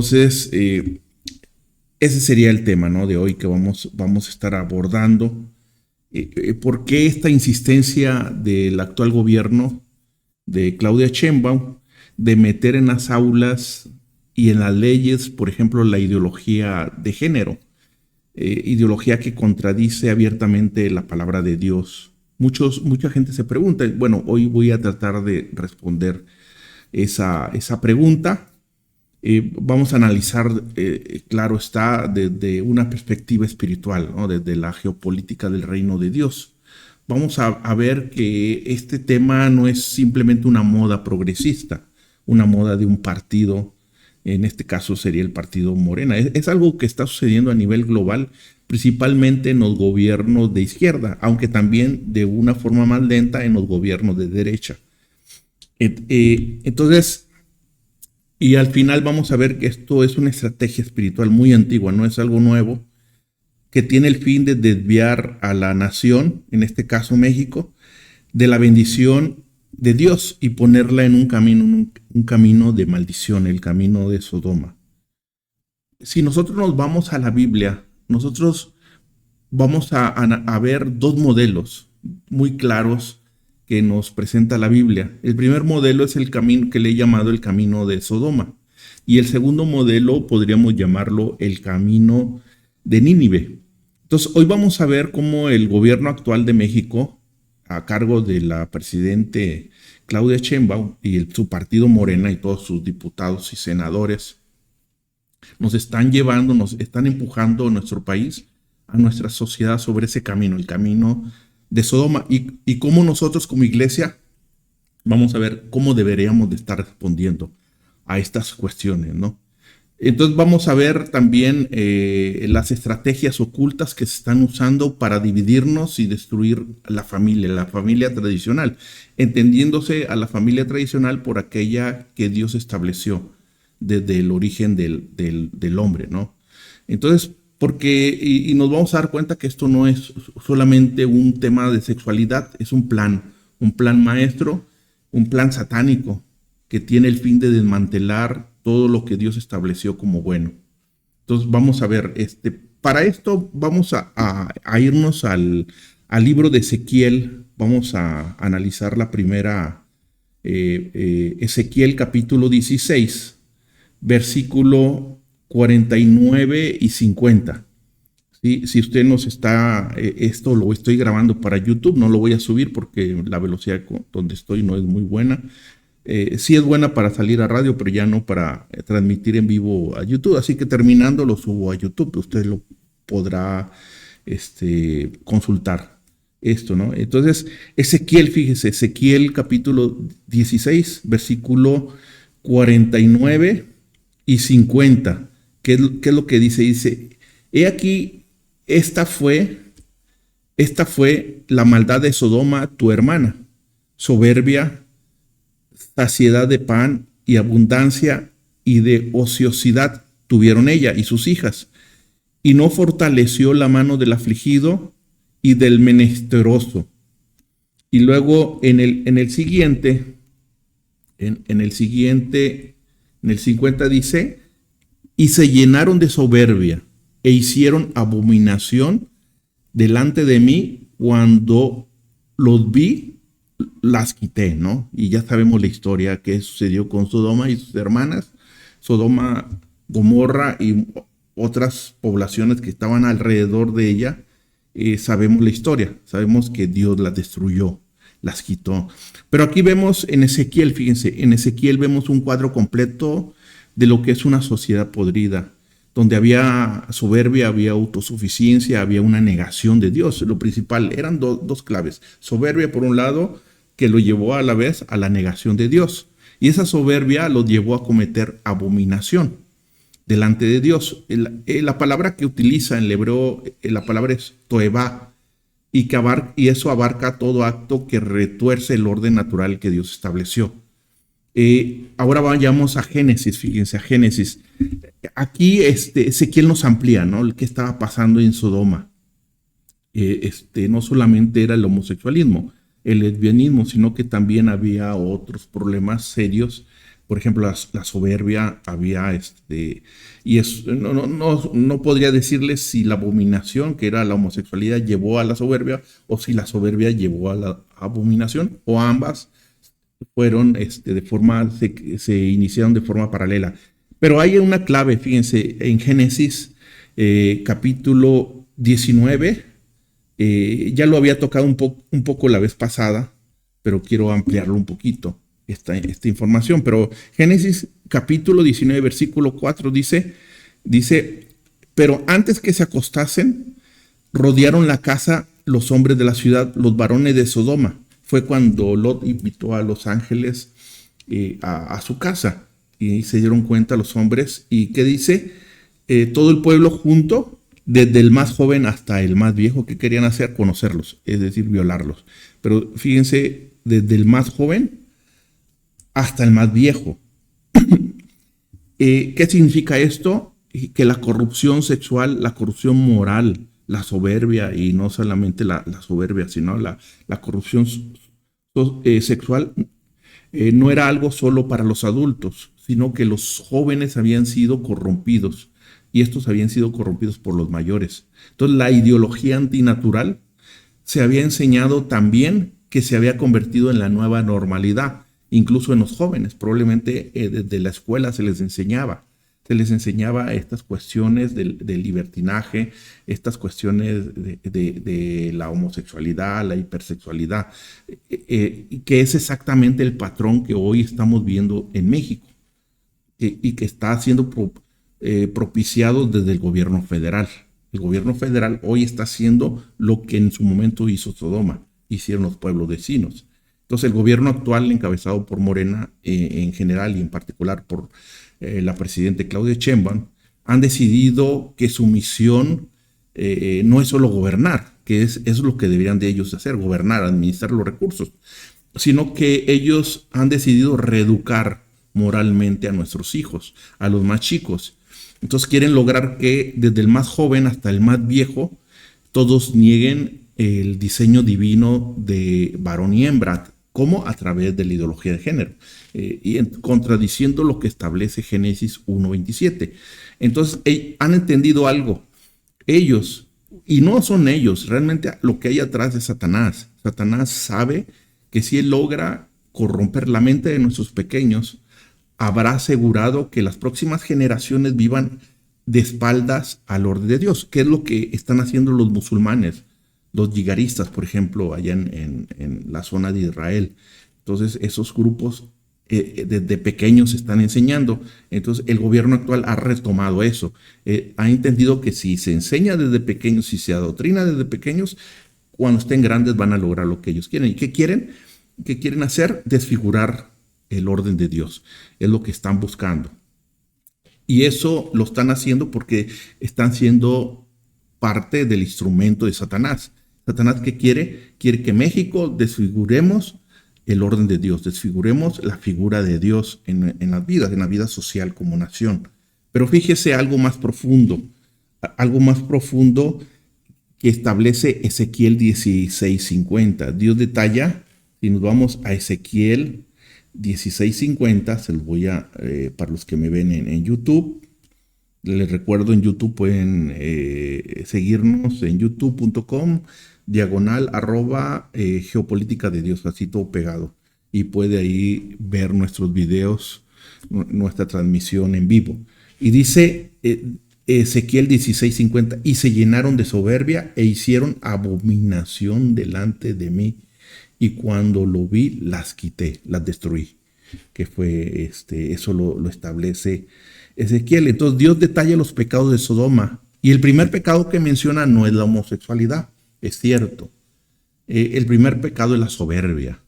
Entonces, ese sería el tema, ¿no?, de hoy que vamos a estar abordando. ¿Por qué esta insistencia del actual gobierno de Claudia Sheinbaum de meter en las aulas y en las leyes, por ejemplo, la ideología de género? Ideología que contradice abiertamente la palabra de Dios. Mucha gente se pregunta. Bueno, hoy voy a tratar de responder esa pregunta. Vamos a analizar, claro está, desde una perspectiva espiritual, ¿no?, desde la geopolítica del reino de Dios. Vamos a ver que este tema no es simplemente una moda progresista, una moda de un partido. En este caso sería el partido Morena. Es algo que está sucediendo a nivel global, principalmente en los gobiernos de izquierda, aunque también de una forma más lenta en los gobiernos de derecha. Entonces, y al final vamos a ver que esto es una estrategia espiritual muy antigua, no es algo nuevo, que tiene el fin de desviar a la nación, en este caso México, de la bendición de Dios y ponerla en un camino de maldición, el camino de Sodoma. Si nosotros nos vamos a la Biblia, nosotros vamos a ver dos modelos muy claros que nos presenta la Biblia. El primer modelo es el camino que le he llamado el camino de Sodoma. Y el segundo modelo podríamos llamarlo el camino de Nínive. Entonces, hoy vamos a ver cómo el gobierno actual de México, a cargo de la presidente Claudia Sheinbaum y su partido Morena y todos sus diputados y senadores, nos están llevando, nos están empujando a nuestro país, a nuestra sociedad sobre ese camino, el camino de Sodoma, y cómo nosotros como iglesia vamos a ver cómo deberíamos de estar respondiendo a estas cuestiones, ¿no? Entonces vamos a ver también las estrategias ocultas que se están usando para dividirnos y destruir la familia tradicional, entendiéndose a la familia tradicional por aquella que Dios estableció desde el origen del hombre, ¿no? Entonces, y nos vamos a dar cuenta que esto no es solamente un tema de sexualidad, es un plan maestro, un plan satánico que tiene el fin de desmantelar todo lo que Dios estableció como bueno. Entonces vamos a ver, para esto vamos a irnos al libro de Ezequiel. Vamos a analizar la primera, Ezequiel capítulo 16, versículo 49 y 50. ¿Sí? Si usted nos está, esto lo estoy grabando para YouTube, no lo voy a subir porque la velocidad donde estoy no es muy buena. Sí es buena para salir a radio, pero ya no para transmitir en vivo a YouTube. Así que terminando lo subo a YouTube. Usted lo podrá consultar esto, ¿no? Entonces, Ezequiel, fíjese, Ezequiel capítulo 16, versículo 49 y 50. ¿Qué es lo que dice? Dice, he aquí, esta fue la maldad de Sodoma, tu hermana, soberbia, saciedad de pan y abundancia y de ociosidad tuvieron ella y sus hijas, y no fortaleció la mano del afligido y del menesteroso. Y luego en el siguiente, en el 50 dice, y se llenaron de soberbia e hicieron abominación delante de mí, cuando los vi, las quité, ¿no? Y ya sabemos la historia que sucedió con Sodoma y sus hermanas, Sodoma, Gomorra y otras poblaciones que estaban alrededor de ella. Sabemos la historia, sabemos que Dios las destruyó, las quitó. Pero aquí vemos en Ezequiel, fíjense, en Ezequiel vemos un cuadro completo de lo que es una sociedad podrida, donde había soberbia, había autosuficiencia, había una negación de Dios. Lo principal eran dos claves. Soberbia, por un lado, que lo llevó a la vez a la negación de Dios. Y esa soberbia lo llevó a cometer abominación delante de Dios. La palabra que utiliza en el hebreo, la palabra es toevá, y eso abarca todo acto que retuerce el orden natural que Dios estableció. Ahora vayamos a Génesis, fíjense, a Génesis. Aquí Ezequiel nos amplía, ¿no?, el que estaba pasando en Sodoma. No solamente era el homosexualismo, el lesbianismo, sino que también había otros problemas serios Por ejemplo, la soberbia había, y no podría decirles si la abominación, que era la homosexualidad, llevó a la soberbia, o si la soberbia llevó a la abominación, o ambas fueron se iniciaron de forma paralela. Pero hay una clave, fíjense, en Génesis capítulo 19, ya lo había tocado un poco la vez pasada, pero quiero ampliarlo un poquito, esta información. Pero Génesis capítulo 19, versículo 4 dice, pero antes que se acostasen, rodearon la casa los hombres de la ciudad, los varones de Sodoma. Fue cuando Lot invitó a los ángeles a su casa y se dieron cuenta los hombres. ¿Y qué dice? Todo el pueblo junto, desde el más joven hasta el más viejo, ¿qué querían hacer? Conocerlos, es decir, violarlos. Pero fíjense, desde el más joven hasta el más viejo. ¿Qué significa esto? Que la corrupción sexual, la corrupción moral, la soberbia, y no solamente la soberbia, sino la corrupción sexual, no era algo solo para los adultos, sino que los jóvenes habían sido corrompidos, y estos habían sido corrompidos por los mayores. Entonces la ideología antinatural se había enseñado también, que se había convertido en la nueva normalidad, incluso en los jóvenes. Probablemente desde la escuela se les enseñaba estas cuestiones del libertinaje, estas cuestiones de la homosexualidad, la hipersexualidad, que es exactamente el patrón que hoy estamos viendo en México, y que está siendo propiciado desde el gobierno federal. El gobierno federal hoy está haciendo lo que en su momento hizo Sodoma, hicieron los pueblos vecinos. Entonces el gobierno actual, encabezado por Morena en general y en particular por la presidenta Claudia Sheinbaum, han decidido que su misión no es solo gobernar, que es lo que deberían de ellos hacer, gobernar, administrar los recursos, sino que ellos han decidido reeducar moralmente a nuestros hijos, a los más chicos. Entonces quieren lograr que desde el más joven hasta el más viejo, todos nieguen el diseño divino de varón y hembra. ¿Cómo? A través de la ideología de género, contradiciendo lo que establece Génesis 1:27. Entonces, han entendido algo. Ellos, y no son ellos, realmente lo que hay atrás de Satanás. Satanás sabe que si él logra corromper la mente de nuestros pequeños, habrá asegurado que las próximas generaciones vivan de espaldas al orden de Dios, que es lo que están haciendo los musulmanes, los yigaristas, por ejemplo, allá en la zona de Israel. Entonces, esos grupos desde pequeños están enseñando. Entonces, el gobierno actual ha retomado eso. Ha entendido que si se enseña desde pequeños, si se adoctrina desde pequeños, cuando estén grandes van a lograr lo que ellos quieren. ¿Y qué quieren? ¿Qué quieren hacer? Desfigurar el orden de Dios. Es lo que están buscando. Y eso lo están haciendo porque están siendo parte del instrumento de Satanás. Satanás, ¿qué quiere? Quiere que México desfiguremos el orden de Dios, desfiguremos la figura de Dios en la vida social como nación. Pero fíjese algo más profundo que establece Ezequiel 16:50. Dios detalla, si nos vamos a Ezequiel 16:50, se los voy a, para los que me ven en YouTube, les recuerdo, en YouTube pueden seguirnos en youtube.com / geopolítica de Dios, así todo pegado, y puede ahí ver nuestros videos, nuestra transmisión en vivo. Y dice Ezequiel 16:50, y se llenaron de soberbia e hicieron abominación delante de mí, y cuando lo vi las quité, las destruí, que fue eso lo establece Ezequiel. Entonces Dios detalla los pecados de Sodoma, y el primer pecado que menciona no es la homosexualidad, es cierto. El primer pecado es la soberbia.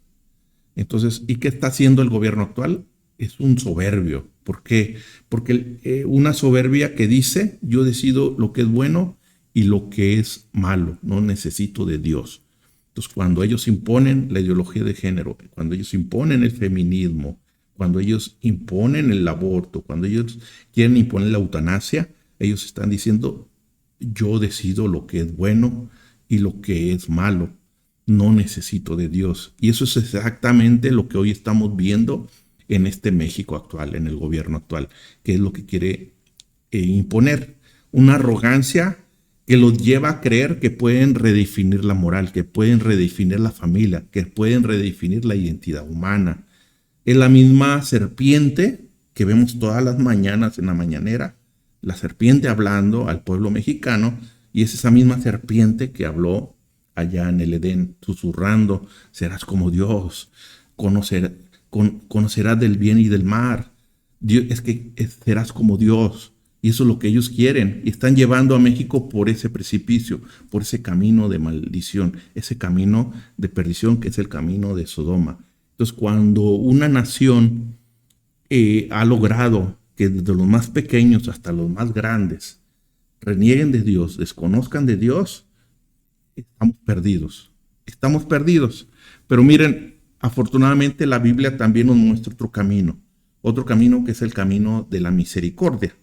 Entonces, ¿y qué está haciendo el gobierno actual? Es un soberbio. ¿Por qué? Porque una soberbia que dice, yo decido lo que es bueno y lo que es malo, no necesito de Dios. Entonces, cuando ellos imponen la ideología de género, cuando ellos imponen el feminismo, cuando ellos imponen el aborto, cuando ellos quieren imponer la eutanasia, ellos están diciendo, yo decido lo que es bueno y lo que es malo, no necesito de Dios. Y eso es exactamente lo que hoy estamos viendo en este México actual, en el gobierno actual, que es lo que quiere imponer. Una arrogancia que los lleva a creer que pueden redefinir la moral, que pueden redefinir la familia, que pueden redefinir la identidad humana. Es la misma serpiente que vemos todas las mañanas en la mañanera, la serpiente hablando al pueblo mexicano, y es esa misma serpiente que habló allá en el Edén, susurrando: serás como Dios, conocerás del bien y del mal. Serás como Dios. Y eso es lo que ellos quieren. Y están llevando a México por ese precipicio, por ese camino de maldición, ese camino de perdición que es el camino de Sodoma. Entonces, cuando una nación ha logrado que desde los más pequeños hasta los más grandes renieguen de Dios, desconozcan de Dios, estamos perdidos. Estamos perdidos. Pero miren, afortunadamente la Biblia también nos muestra otro camino que es el camino de la misericordia.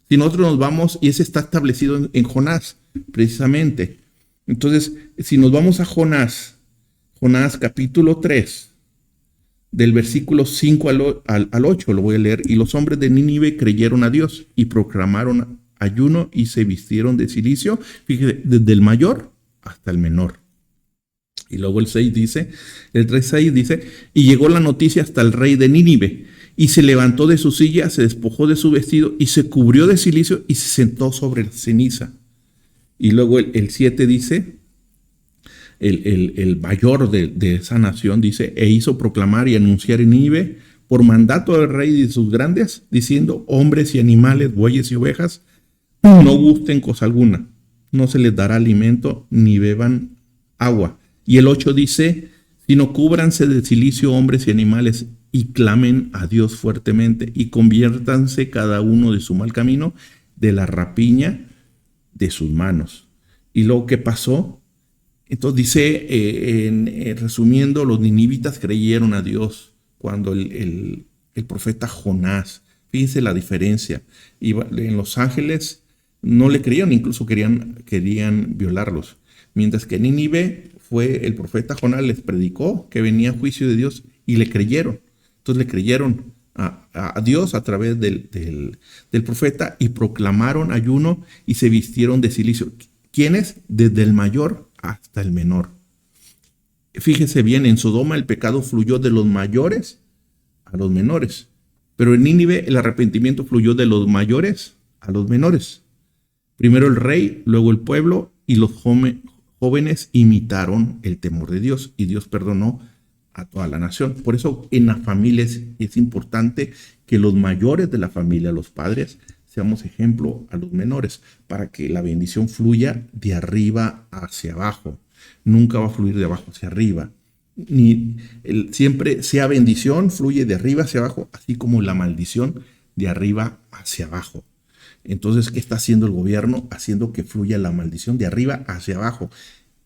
Si nosotros nos vamos, y ese está establecido en Jonás, precisamente. Entonces, si nos vamos a Jonás capítulo 3, del versículo 5 al 8, lo voy a leer. Y los hombres de Nínive creyeron a Dios y proclamaron ayuno y se vistieron de cilicio, fíjese, desde el mayor hasta el menor. Y luego el 3:6 dice, y llegó la noticia hasta el rey de Nínive, y se levantó de su silla, se despojó de su vestido y se cubrió de cilicio y se sentó sobre la ceniza. Y luego el 7 dice, el mayor de esa nación dice, e hizo proclamar y anunciar en Nínive por mandato del rey y de sus grandes, diciendo: hombres y animales, bueyes y ovejas, no gusten cosa alguna, no se les dará alimento ni beban agua. Y el 8 dice, sino cúbranse de cilicio hombres y animales y clamen a Dios fuertemente y conviértanse cada uno de su mal camino, de la rapiña de sus manos. Y luego, ¿qué pasó? Entonces dice, resumiendo, los ninivitas creyeron a Dios cuando el profeta Jonás, fíjense la diferencia, en Los Ángeles no le creyeron, incluso querían violarlos, mientras que en Nínive fue el profeta Jonás, les predicó que venía juicio de Dios y le creyeron. Entonces le creyeron a Dios a través del profeta y proclamaron ayuno y se vistieron de cilicio. ¿Quiénes? Desde el mayor hasta el menor. Fíjese bien, en Sodoma el pecado fluyó de los mayores a los menores, pero en Nínive el arrepentimiento fluyó de los mayores a los menores. Primero el rey, luego el pueblo, y los jóvenes imitaron el temor de Dios, y Dios perdonó a toda la nación. Por eso en las familias es importante que los mayores de la familia, los padres, seamos ejemplo a los menores, para que la bendición fluya de arriba hacia abajo. Nunca va a fluir de abajo hacia arriba. Siempre sea bendición, fluye de arriba hacia abajo, así como la maldición de arriba hacia abajo. Entonces, ¿qué está haciendo el gobierno? Haciendo que fluya la maldición de arriba hacia abajo.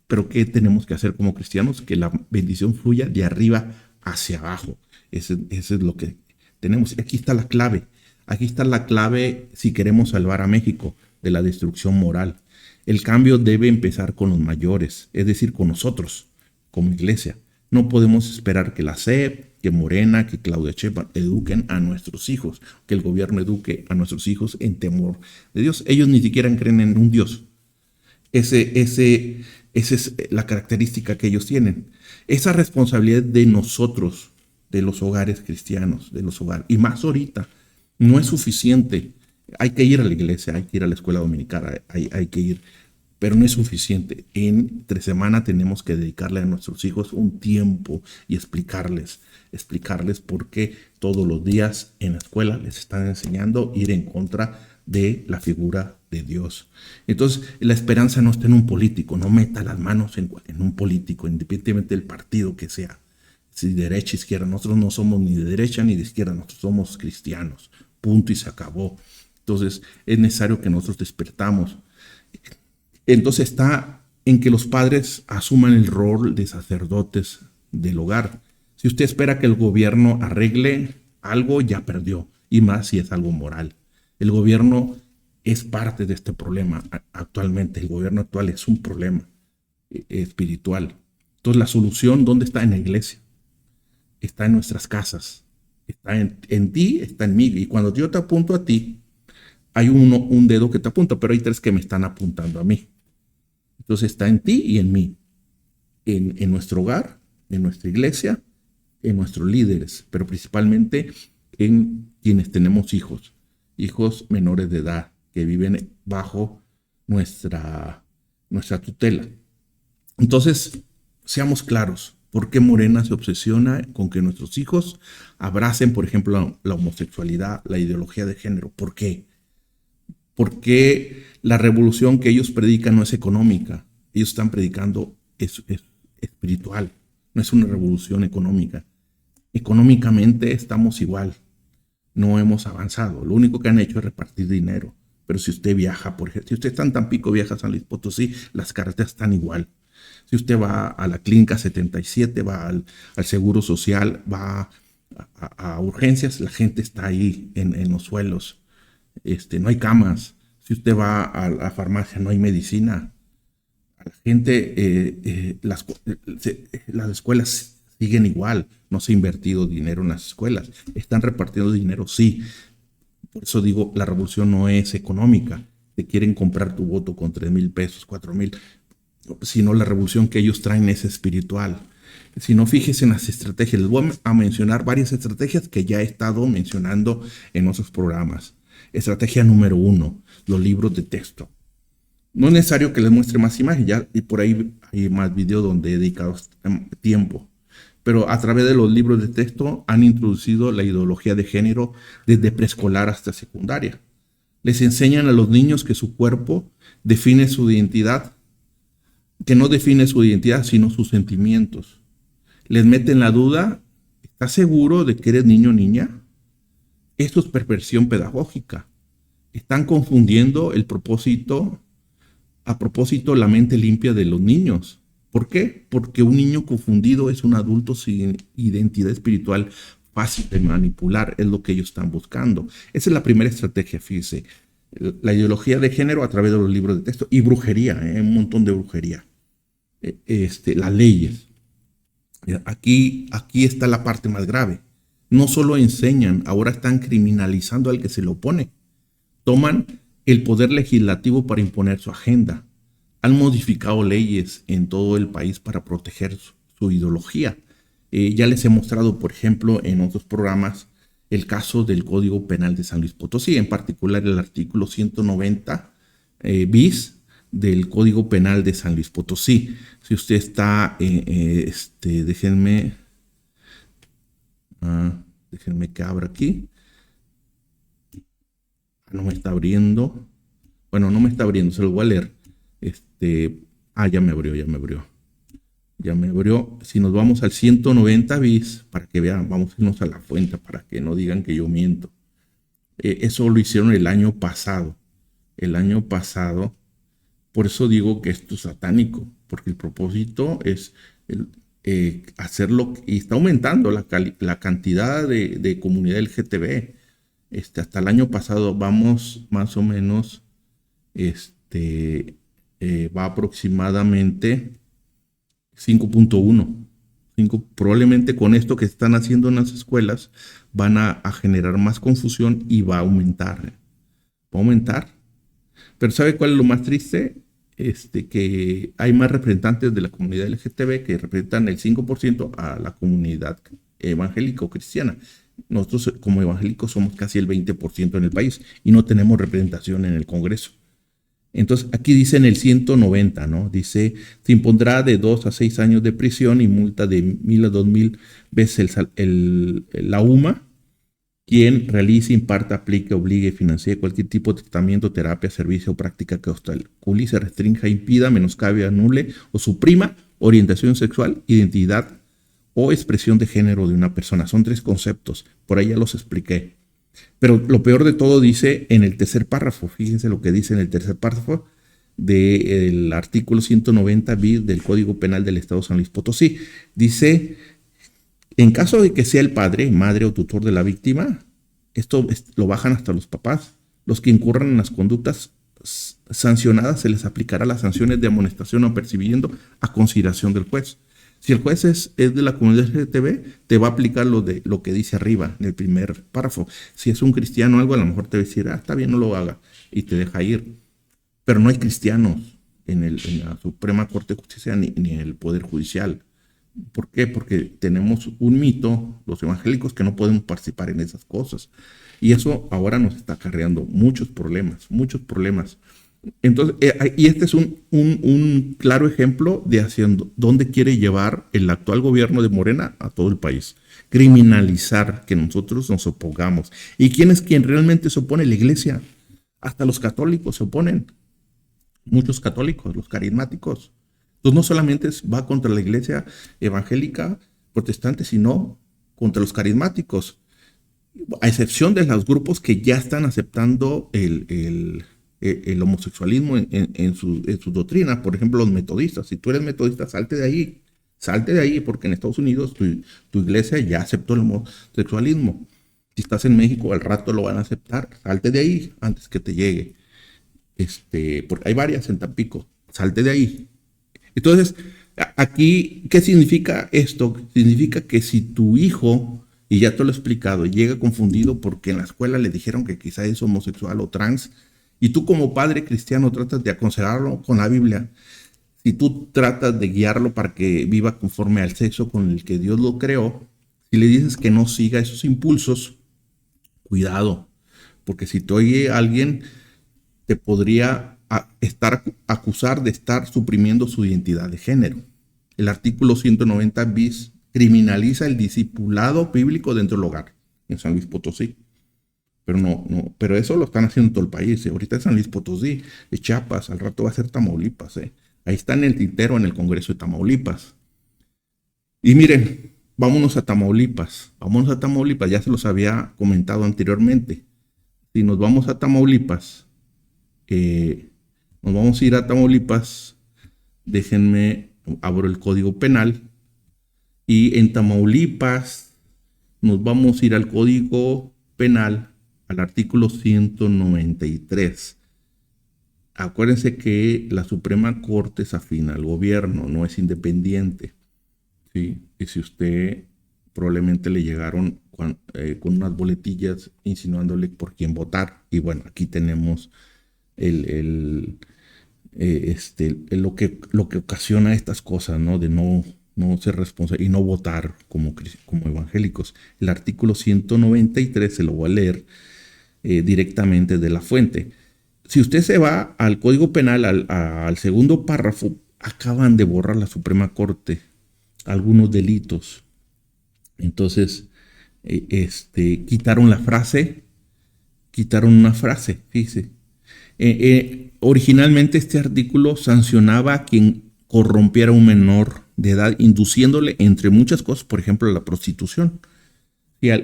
Pero ¿qué tenemos que hacer como cristianos? Que la bendición fluya de arriba hacia abajo. Ese es lo que tenemos. Aquí está la clave. Aquí está la clave si queremos salvar a México de la destrucción moral. El cambio debe empezar con los mayores, es decir, con nosotros, como iglesia. No podemos esperar que la CEP, que Morena, que Claudia Sheinbaum eduquen a nuestros hijos, que el gobierno eduque a nuestros hijos en temor de Dios. Ellos ni siquiera creen en un Dios. Esa es la característica que ellos tienen. Esa responsabilidad de nosotros, de los hogares cristianos, de los hogares, y más ahorita, no es suficiente. Hay que ir a la iglesia, hay que ir a la escuela dominical, hay que ir, pero no es suficiente. Entre semana tenemos que dedicarle a nuestros hijos un tiempo y explicarles por qué todos los días en la escuela les están enseñando a ir en contra de la figura de Dios. Entonces, la esperanza no está en un político, no meta las manos en un político, independientemente del partido que sea, si derecha, izquierda. Nosotros no somos ni de derecha ni de izquierda, nosotros somos cristianos, punto y se acabó. Entonces, es necesario que nosotros despertamos. Entonces está en que los padres asuman el rol de sacerdotes del hogar. Si usted espera que el gobierno arregle algo, ya perdió, y más si es algo moral. El gobierno es parte de este problema actualmente. El gobierno actual es un problema espiritual. Entonces, la solución, ¿dónde está? En la iglesia. Está en nuestras casas. Está en ti, está en mí. Y cuando yo te apunto a ti, hay un dedo que te apunta, pero hay tres que me están apuntando a mí. Entonces está en ti y en mí, en nuestro hogar, en nuestra iglesia, en nuestros líderes, pero principalmente en quienes tenemos hijos menores de edad, que viven bajo nuestra tutela. Entonces, seamos claros, ¿por qué Morena se obsesiona con que nuestros hijos abracen, por ejemplo, la homosexualidad, la ideología de género? ¿Por qué? Porque la revolución que ellos predican no es económica, ellos están predicando es espiritual, no es una revolución económica. Económicamente estamos igual, no hemos avanzado, lo único que han hecho es repartir dinero. Pero si usted viaja, por ejemplo, si usted está en Tampico, viaja a San Luis Potosí, las carreteras están igual. Si usted va a la clínica 77, va al Seguro Social, va a urgencias, la gente está ahí en los suelos. No hay camas. Si usted va a la farmacia, no hay medicina. A la gente, las escuelas siguen igual. No se ha invertido dinero en las escuelas. Están repartiendo dinero, sí. Por eso digo, la revolución no es económica. Te quieren comprar tu voto con 3,000 pesos, 4,000. Sino la revolución que ellos traen es espiritual. Si no, fíjese en las estrategias. Les voy a mencionar varias estrategias que ya he estado mencionando en otros programas. Estrategia número 1, los libros de texto. No es necesario que les muestre más imágenes, ya, y por ahí hay más videos donde he dedicado tiempo. Pero a través de los libros de texto han introducido la ideología de género desde preescolar hasta secundaria. Les enseñan a los niños que su cuerpo define su identidad, que no define su identidad, sino sus sentimientos. Les meten la duda, ¿estás seguro de que eres niño o niña? Esto es perversión pedagógica. Están confundiendo el propósito, a propósito, la mente limpia de los niños. ¿Por qué? Porque un niño confundido es un adulto sin identidad espiritual fácil de manipular, es lo que ellos están buscando. Esa es la primera estrategia, fíjese. La ideología de género a través de los libros de texto y brujería, un montón de brujería. Las leyes. Aquí está la parte más grave. No solo enseñan, ahora están criminalizando al que se le opone. Toman el poder legislativo para imponer su agenda. Han modificado leyes en todo el país para proteger su ideología. Ya les he mostrado, por ejemplo, en otros programas, el caso del Código Penal de San Luis Potosí, en particular el artículo 190 bis del Código Penal de San Luis Potosí. Si usted está, déjenme que abra aquí. No me está abriendo. Bueno, no me está abriendo, se lo voy a leer. Ya me abrió. Si nos vamos al 190 bis, para que vean, vamos a irnos a la fuente, para que no digan que yo miento. Eso lo hicieron el año pasado. Por eso digo que esto es satánico, porque el propósito es hacerlo, y está aumentando la cantidad de comunidad LGTB. Hasta el año pasado vamos más o menos, va aproximadamente 5.1. Probablemente con esto que están haciendo en las escuelas van a generar más confusión y va a aumentar. Pero ¿sabe cuál es lo más triste? Que hay más representantes de la comunidad LGTB que representan el 5% a la comunidad evangélico-cristiana. Nosotros como evangélicos somos casi el 20% en el país y no tenemos representación en el Congreso. Entonces aquí dice en el 190, ¿no? Dice, se impondrá de 2 a 6 años de prisión y multa de 1,000 a 2,000 veces la UMA. Quien realice, imparta, aplique, obligue, financie cualquier tipo de tratamiento, terapia, servicio o práctica que obstaculice, restrinja, impida, menoscabe, anule o suprima orientación sexual, identidad o expresión de género de una persona. Son 3 conceptos, por ahí ya los expliqué. Pero lo peor de todo dice en el tercer párrafo, fíjense lo que dice en el tercer párrafo del artículo 190 bis del Código Penal del Estado de San Luis Potosí. Dice, en caso de que sea el padre, madre o tutor de la víctima, esto lo bajan hasta los papás. Los que incurran en las conductas sancionadas se les aplicará las sanciones de amonestación o apercibiendo a consideración del juez. Si el juez es de la comunidad LGTB, te va a aplicar lo que dice arriba, en el primer párrafo. Si es un cristiano o algo, a lo mejor te va a decir, está bien, no lo haga, y te deja ir. Pero no hay cristianos en la Suprema Corte de Justicia ni en el Poder Judicial. ¿Por qué? Porque tenemos un mito, los evangélicos, que no podemos participar en esas cosas. Y eso ahora nos está acarreando muchos problemas, muchos problemas. Entonces, y este es un claro ejemplo de hacia dónde quiere llevar el actual gobierno de Morena a todo el país. Criminalizar que nosotros nos opongamos. ¿Y quién es quien realmente se opone? La iglesia. Hasta los católicos se oponen. Muchos católicos, los carismáticos. Entonces no solamente va contra la iglesia evangélica protestante, sino contra los carismáticos. A excepción de los grupos que ya están aceptando el homosexualismo en su doctrina, por ejemplo, los metodistas. Si tú eres metodista, salte de ahí, porque en Estados Unidos tu iglesia ya aceptó el homosexualismo. Si estás en México, al rato lo van a aceptar, salte de ahí antes que te llegue. Porque hay varias en Tampico, salte de ahí. Entonces, aquí, ¿qué significa esto? Significa que si tu hijo, y ya te lo he explicado, llega confundido porque en la escuela le dijeron que quizá es homosexual o trans, y tú como padre cristiano tratas de aconsejarlo con la Biblia, si tú tratas de guiarlo para que viva conforme al sexo con el que Dios lo creó, si le dices que no siga esos impulsos, cuidado, porque si te oye alguien, te podría acusar de estar suprimiendo su identidad de género. El artículo 190 bis criminaliza el discipulado bíblico dentro del hogar en San Luis Potosí. Pero eso lo están haciendo en todo el país. Ahorita es San Luis Potosí, es Chiapas, al rato va a ser Tamaulipas. Ahí está en el tintero en el Congreso de Tamaulipas. Y miren, vámonos a Tamaulipas. Ya se los había comentado anteriormente. Si nos vamos a Tamaulipas, nos vamos a ir a Tamaulipas. Déjenme, abro el Código Penal. Y en Tamaulipas nos vamos a ir al Código Penal, al artículo 193. Acuérdense que la Suprema Corte es afín al gobierno, no es independiente. ¿Sí? Y si usted probablemente le llegaron con unas boletillas insinuándole por quién votar. Y bueno, aquí tenemos lo que ocasiona estas cosas, ¿no? De no ser responsable y no votar como evangélicos. El artículo 193 se lo voy a leer directamente de la fuente. Si usted se va al Código Penal, al segundo párrafo, acaban de borrar la Suprema Corte algunos delitos. Entonces, quitaron una frase, fíjese. Originalmente este artículo sancionaba a quien corrompiera a un menor de edad, induciéndole, entre muchas cosas, por ejemplo, a la prostitución.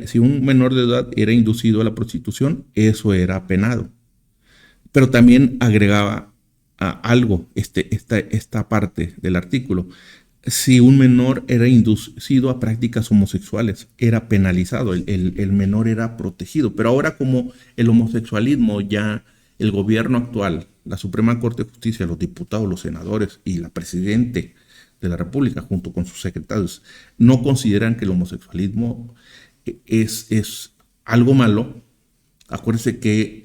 Si un menor de edad era inducido a la prostitución, eso era penado. Pero también agregaba algo, esta parte del artículo. Si un menor era inducido a prácticas homosexuales, era penalizado, el menor era protegido. Pero ahora, como el homosexualismo ya el gobierno actual, la Suprema Corte de Justicia, los diputados, los senadores y la Presidenta de la República, junto con sus secretarios, no consideran que el homosexualismo es algo malo. Acuérdense que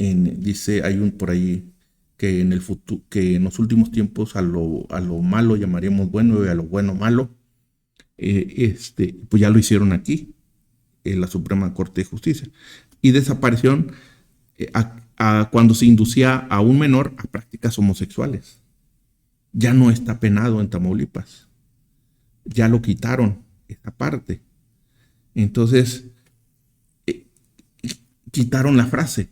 hay por ahí que en el futuro, que en los últimos tiempos a lo malo llamaríamos bueno y a lo bueno malo. Pues ya lo hicieron aquí en la Suprema Corte de Justicia. Y desaparecieron cuando se inducía a un menor a prácticas homosexuales. Ya no está penado en Tamaulipas. Ya lo quitaron esa parte. Entonces, quitaron la frase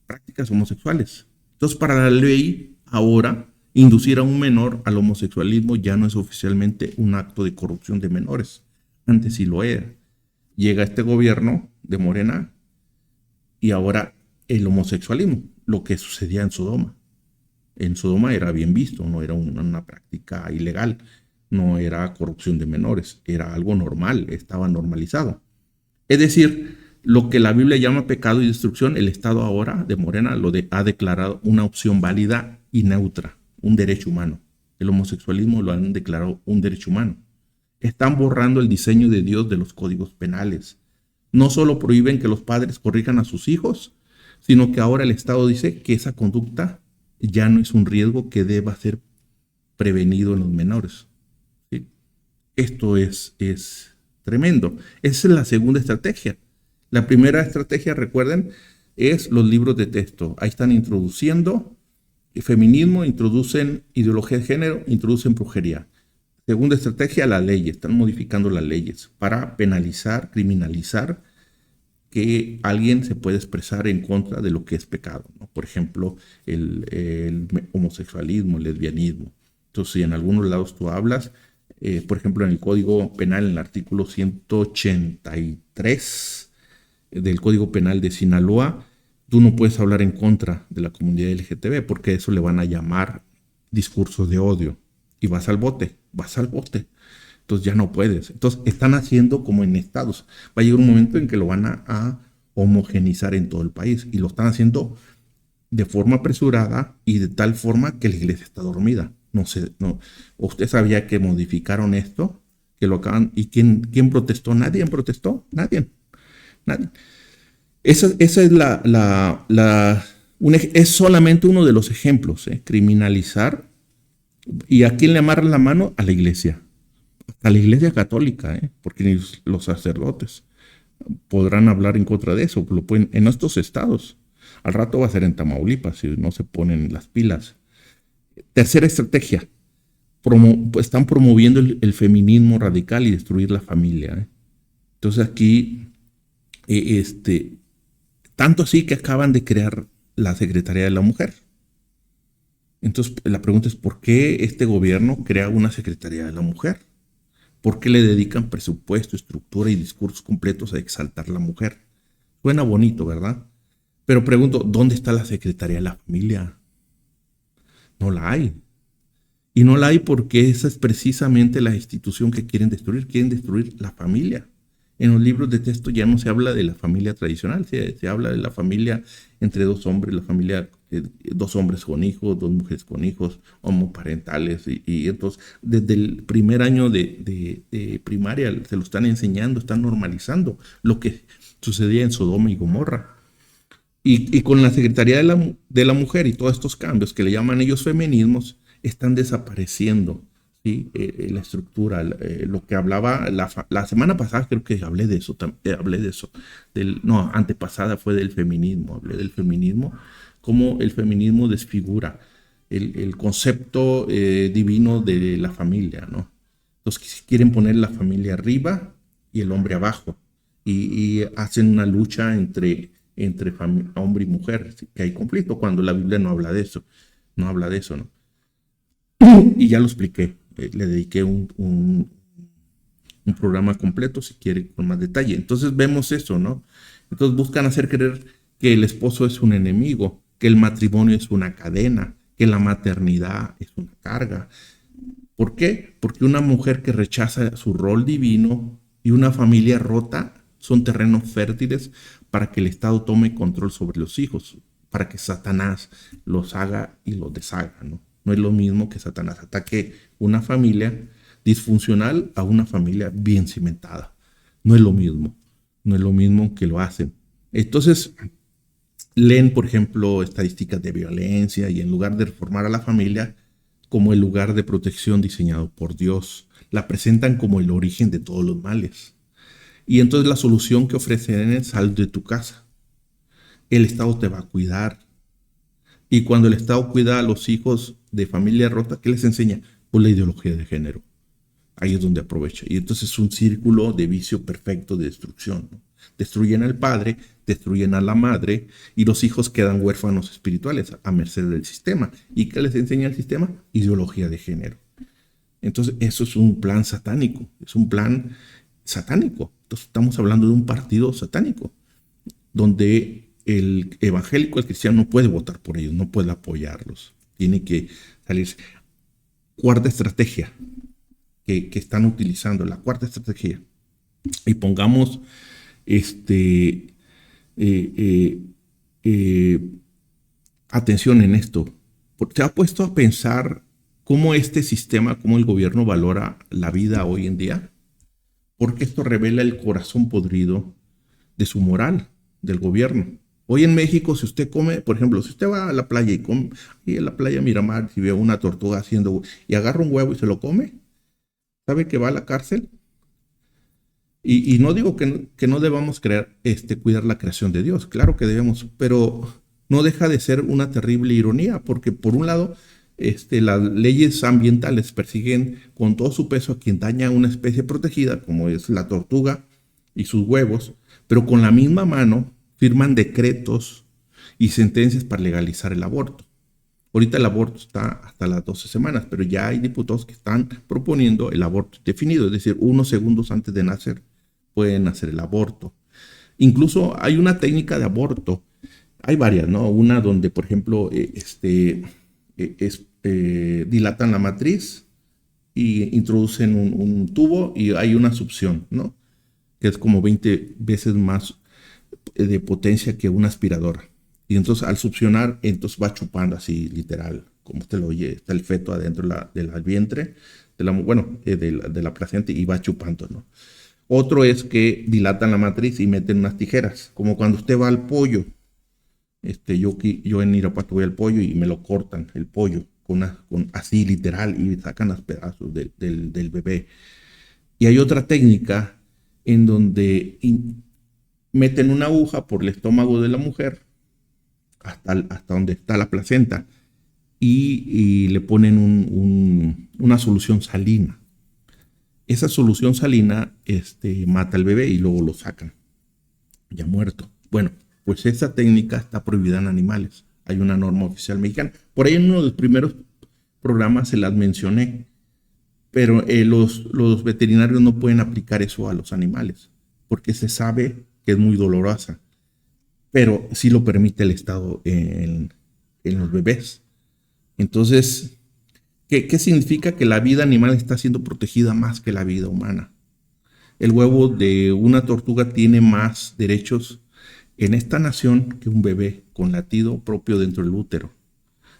prácticas homosexuales. Entonces, para la ley, ahora, inducir a un menor al homosexualismo ya no es oficialmente un acto de corrupción de menores. Antes sí lo era. Llega este gobierno de Morena y ahora el homosexualismo, lo que sucedía en Sodoma. En Sodoma era bien visto, no era una práctica ilegal, no era corrupción de menores, era algo normal, estaba normalizado. Es decir, lo que la Biblia llama pecado y destrucción, el Estado ahora de Morena ha declarado una opción válida y neutra, un derecho humano. El homosexualismo lo han declarado un derecho humano. están borrando el diseño de Dios de los códigos penales. No solo prohíben que los padres corrijan a sus hijos, sino que ahora el Estado dice que esa conducta ya no es un riesgo que deba ser prevenido en los menores. ¿Sí? Esto es tremendo. Esa es la segunda estrategia. La primera estrategia, recuerden, es los libros de texto. Ahí están introduciendo feminismo, introducen ideología de género, introducen brujería. Segunda estrategia, la ley. Están modificando las leyes para penalizar, criminalizar que alguien se puede expresar en contra de lo que es pecado, ¿no? Por ejemplo, el homosexualismo, el lesbianismo. Entonces, si en algunos lados tú hablas, por ejemplo, en el Código Penal, en el artículo 183 del Código Penal de Sinaloa, tú no puedes hablar en contra de la comunidad LGTB porque eso le van a llamar discursos de odio y vas al bote. Entonces ya no puedes. Entonces están haciendo como en estados. Va a llegar un momento en que lo van a homogenizar en todo el país y lo están haciendo de forma apresurada y de tal forma que la iglesia está dormida. No sé, no. ¿Usted sabía que modificaron esto? Que lo acaban. ¿Y quién protestó? Nadie protestó. Nadie. Esa es es solamente uno de los ejemplos. Criminalizar. ¿Y a quién le amarran la mano? A la iglesia. A la iglesia católica, porque los sacerdotes podrán hablar en contra de eso. Lo pueden, en estos estados. Al rato va a ser en Tamaulipas si no se ponen las pilas. Tercera estrategia. Están promoviendo el feminismo radical y destruir la familia. Entonces aquí, tanto así que acaban de crear la Secretaría de la Mujer. Entonces la pregunta es, ¿por qué este gobierno crea una Secretaría de la Mujer? ¿Por qué le dedican presupuesto, estructura y discursos completos a exaltar a la mujer? Suena bonito, ¿verdad? Pero pregunto, ¿dónde está la Secretaría de la Familia? No la hay. Y no la hay porque esa es precisamente la institución que quieren destruir. Quieren destruir la familia. En los libros de texto ya no se habla de la familia tradicional, se habla de la familia entre dos hombres, la familia, dos hombres con hijos, dos mujeres con hijos, homoparentales. Y entonces, desde el primer año de primaria se lo están enseñando, están normalizando lo que sucedía en Sodoma y Gomorra. Y con la Secretaría de la Mujer y todos estos cambios que le llaman ellos feminismos, están desapareciendo. ¿Sí? La estructura, lo que hablaba la semana pasada, creo que hablé de eso, antepasada fue del feminismo, hablé del feminismo, cómo el feminismo desfigura el concepto divino de la familia, ¿no? Entonces quieren poner la familia arriba y el hombre abajo, y hacen una lucha entre hombre y mujer, que hay conflicto cuando la Biblia no habla de eso, ¿no? Y ya lo expliqué. Le dediqué un programa completo, si quiere, con más detalle. Entonces vemos eso, ¿no? Entonces buscan hacer creer que el esposo es un enemigo, que el matrimonio es una cadena, que la maternidad es una carga. ¿Por qué? Porque una mujer que rechaza su rol divino y una familia rota son terrenos fértiles para que el Estado tome control sobre los hijos, para que Satanás los haga y los deshaga, ¿no? No es lo mismo que Satanás ataque una familia disfuncional a una familia bien cimentada. No es lo mismo. No es lo mismo que lo hacen. Entonces, leen, por ejemplo, estadísticas de violencia y en lugar de reformar a la familia como el lugar de protección diseñado por Dios, la presentan como el origen de todos los males. Y entonces la solución que ofrecen es sal de tu casa. El Estado te va a cuidar. Y cuando el Estado cuida a los hijos de familia rota, ¿qué les enseña? Pues la ideología de género. Ahí es donde aprovecha. Y entonces es un círculo de vicio perfecto de destrucción, ¿no? Destruyen al padre, destruyen a la madre y los hijos quedan huérfanos espirituales a merced del sistema. ¿Y qué les enseña el sistema? Ideología de género. Entonces eso es un plan satánico. Es un plan satánico. Entonces estamos hablando de un partido satánico donde el evangélico, el cristiano, no puede votar por ellos, no puede apoyarlos. Tiene que salirse. Cuarta estrategia que están utilizando, la cuarta estrategia. Y pongamos atención en esto. ¿Se ha puesto a pensar cómo este sistema, cómo el gobierno valora la vida hoy en día? porque esto revela el corazón podrido de su moral, del gobierno. Hoy en México, si usted come, por ejemplo, si usted va a la playa y come, y en la playa Miramar, si ve una tortuga haciendo, y agarra un huevo y se lo come, ¿sabe que va a la cárcel? Y no digo que no debamos cuidar la creación de Dios, claro que debemos, pero no deja de ser una terrible ironía, porque por un lado, las leyes ambientales persiguen con todo su peso a quien daña a una especie protegida, como es la tortuga y sus huevos, pero con la misma mano firman decretos y sentencias para legalizar el aborto. Ahorita el aborto está hasta las 12 semanas, pero ya hay diputados que están proponiendo el aborto definido, es decir, unos segundos antes de nacer pueden hacer el aborto. Incluso hay una técnica de aborto, hay varias, ¿no? Una donde, por ejemplo, dilatan la matriz y introducen un tubo y hay una succión, ¿no? Que es como 20 veces más de potencia que una aspiradora. Y entonces al succionar, entonces va chupando así, literal, como usted lo oye, está el feto adentro del vientre, de la placenta y va chupando, ¿no? Otro es que dilatan la matriz y meten unas tijeras, como cuando usted va al pollo. Yo en Irapuato voy al pollo y me lo cortan el pollo así literal y sacan los pedazos del bebé. Y hay otra técnica en donde meten una aguja por el estómago de la mujer hasta donde está la placenta y le ponen una solución salina. Esa solución salina mata al bebé y luego lo sacan, ya muerto. Bueno, pues esa técnica está prohibida en animales. Hay una norma oficial mexicana. Por ahí en uno de los primeros programas se las mencioné, pero los veterinarios no pueden aplicar eso a los animales, porque se sabe que es muy dolorosa, pero sí lo permite el Estado en los bebés. Entonces, ¿qué significa? Que la vida animal está siendo protegida más que la vida humana. El huevo de una tortuga tiene más derechos en esta nación que un bebé con latido propio dentro del útero.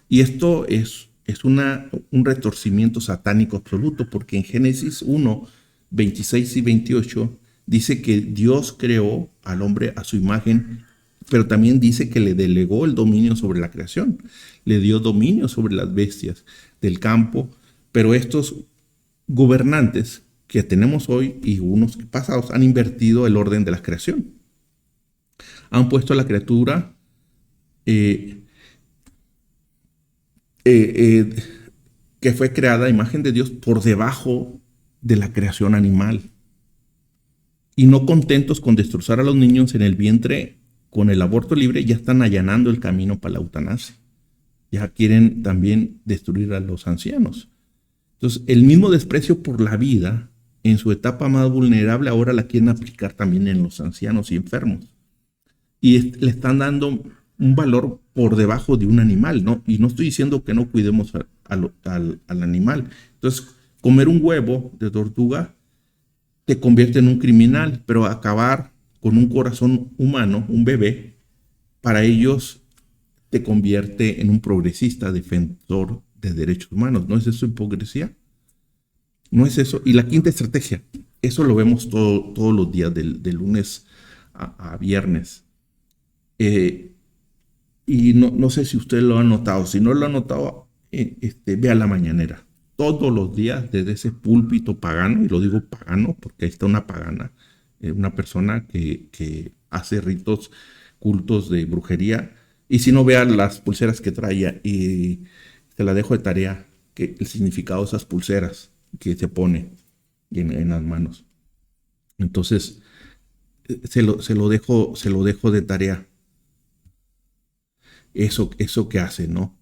Y esto es un retorcimiento satánico absoluto, porque en Génesis 1, 26 y 28 dice que Dios creó al hombre a su imagen, pero también dice que le delegó el dominio sobre la creación, le dio dominio sobre las bestias del campo, pero estos gobernantes que tenemos hoy y unos pasados han invertido el orden de la creación. Han puesto a la criatura que fue creada a imagen de Dios por debajo de la creación animal. Y no contentos con destrozar a los niños en el vientre con el aborto libre, ya están allanando el camino para la eutanasia. Ya quieren también destruir a los ancianos. Entonces, el mismo desprecio por la vida en su etapa más vulnerable ahora la quieren aplicar también en los ancianos y enfermos. Y le están dando un valor por debajo de un animal, ¿no? Y no estoy diciendo que no cuidemos al animal. Entonces, comer un huevo de tortuga te convierte en un criminal, pero acabar con un corazón humano, un bebé, para ellos te convierte en un progresista, defensor de derechos humanos. ¿No es eso hipocresía? No es eso. Y la quinta estrategia, eso lo vemos todos los días, de lunes a viernes. Y no sé si usted lo ha notado. Si no lo ha notado, vea la mañanera. Todos los días, desde ese púlpito pagano, y lo digo pagano porque ahí está una pagana, una persona que hace ritos, cultos de brujería. Y si no, vea las pulseras que traía, y te la dejo de tarea, que el significado de esas pulseras que se pone en las manos. Entonces, se lo dejo de tarea. Eso que hace, ¿no?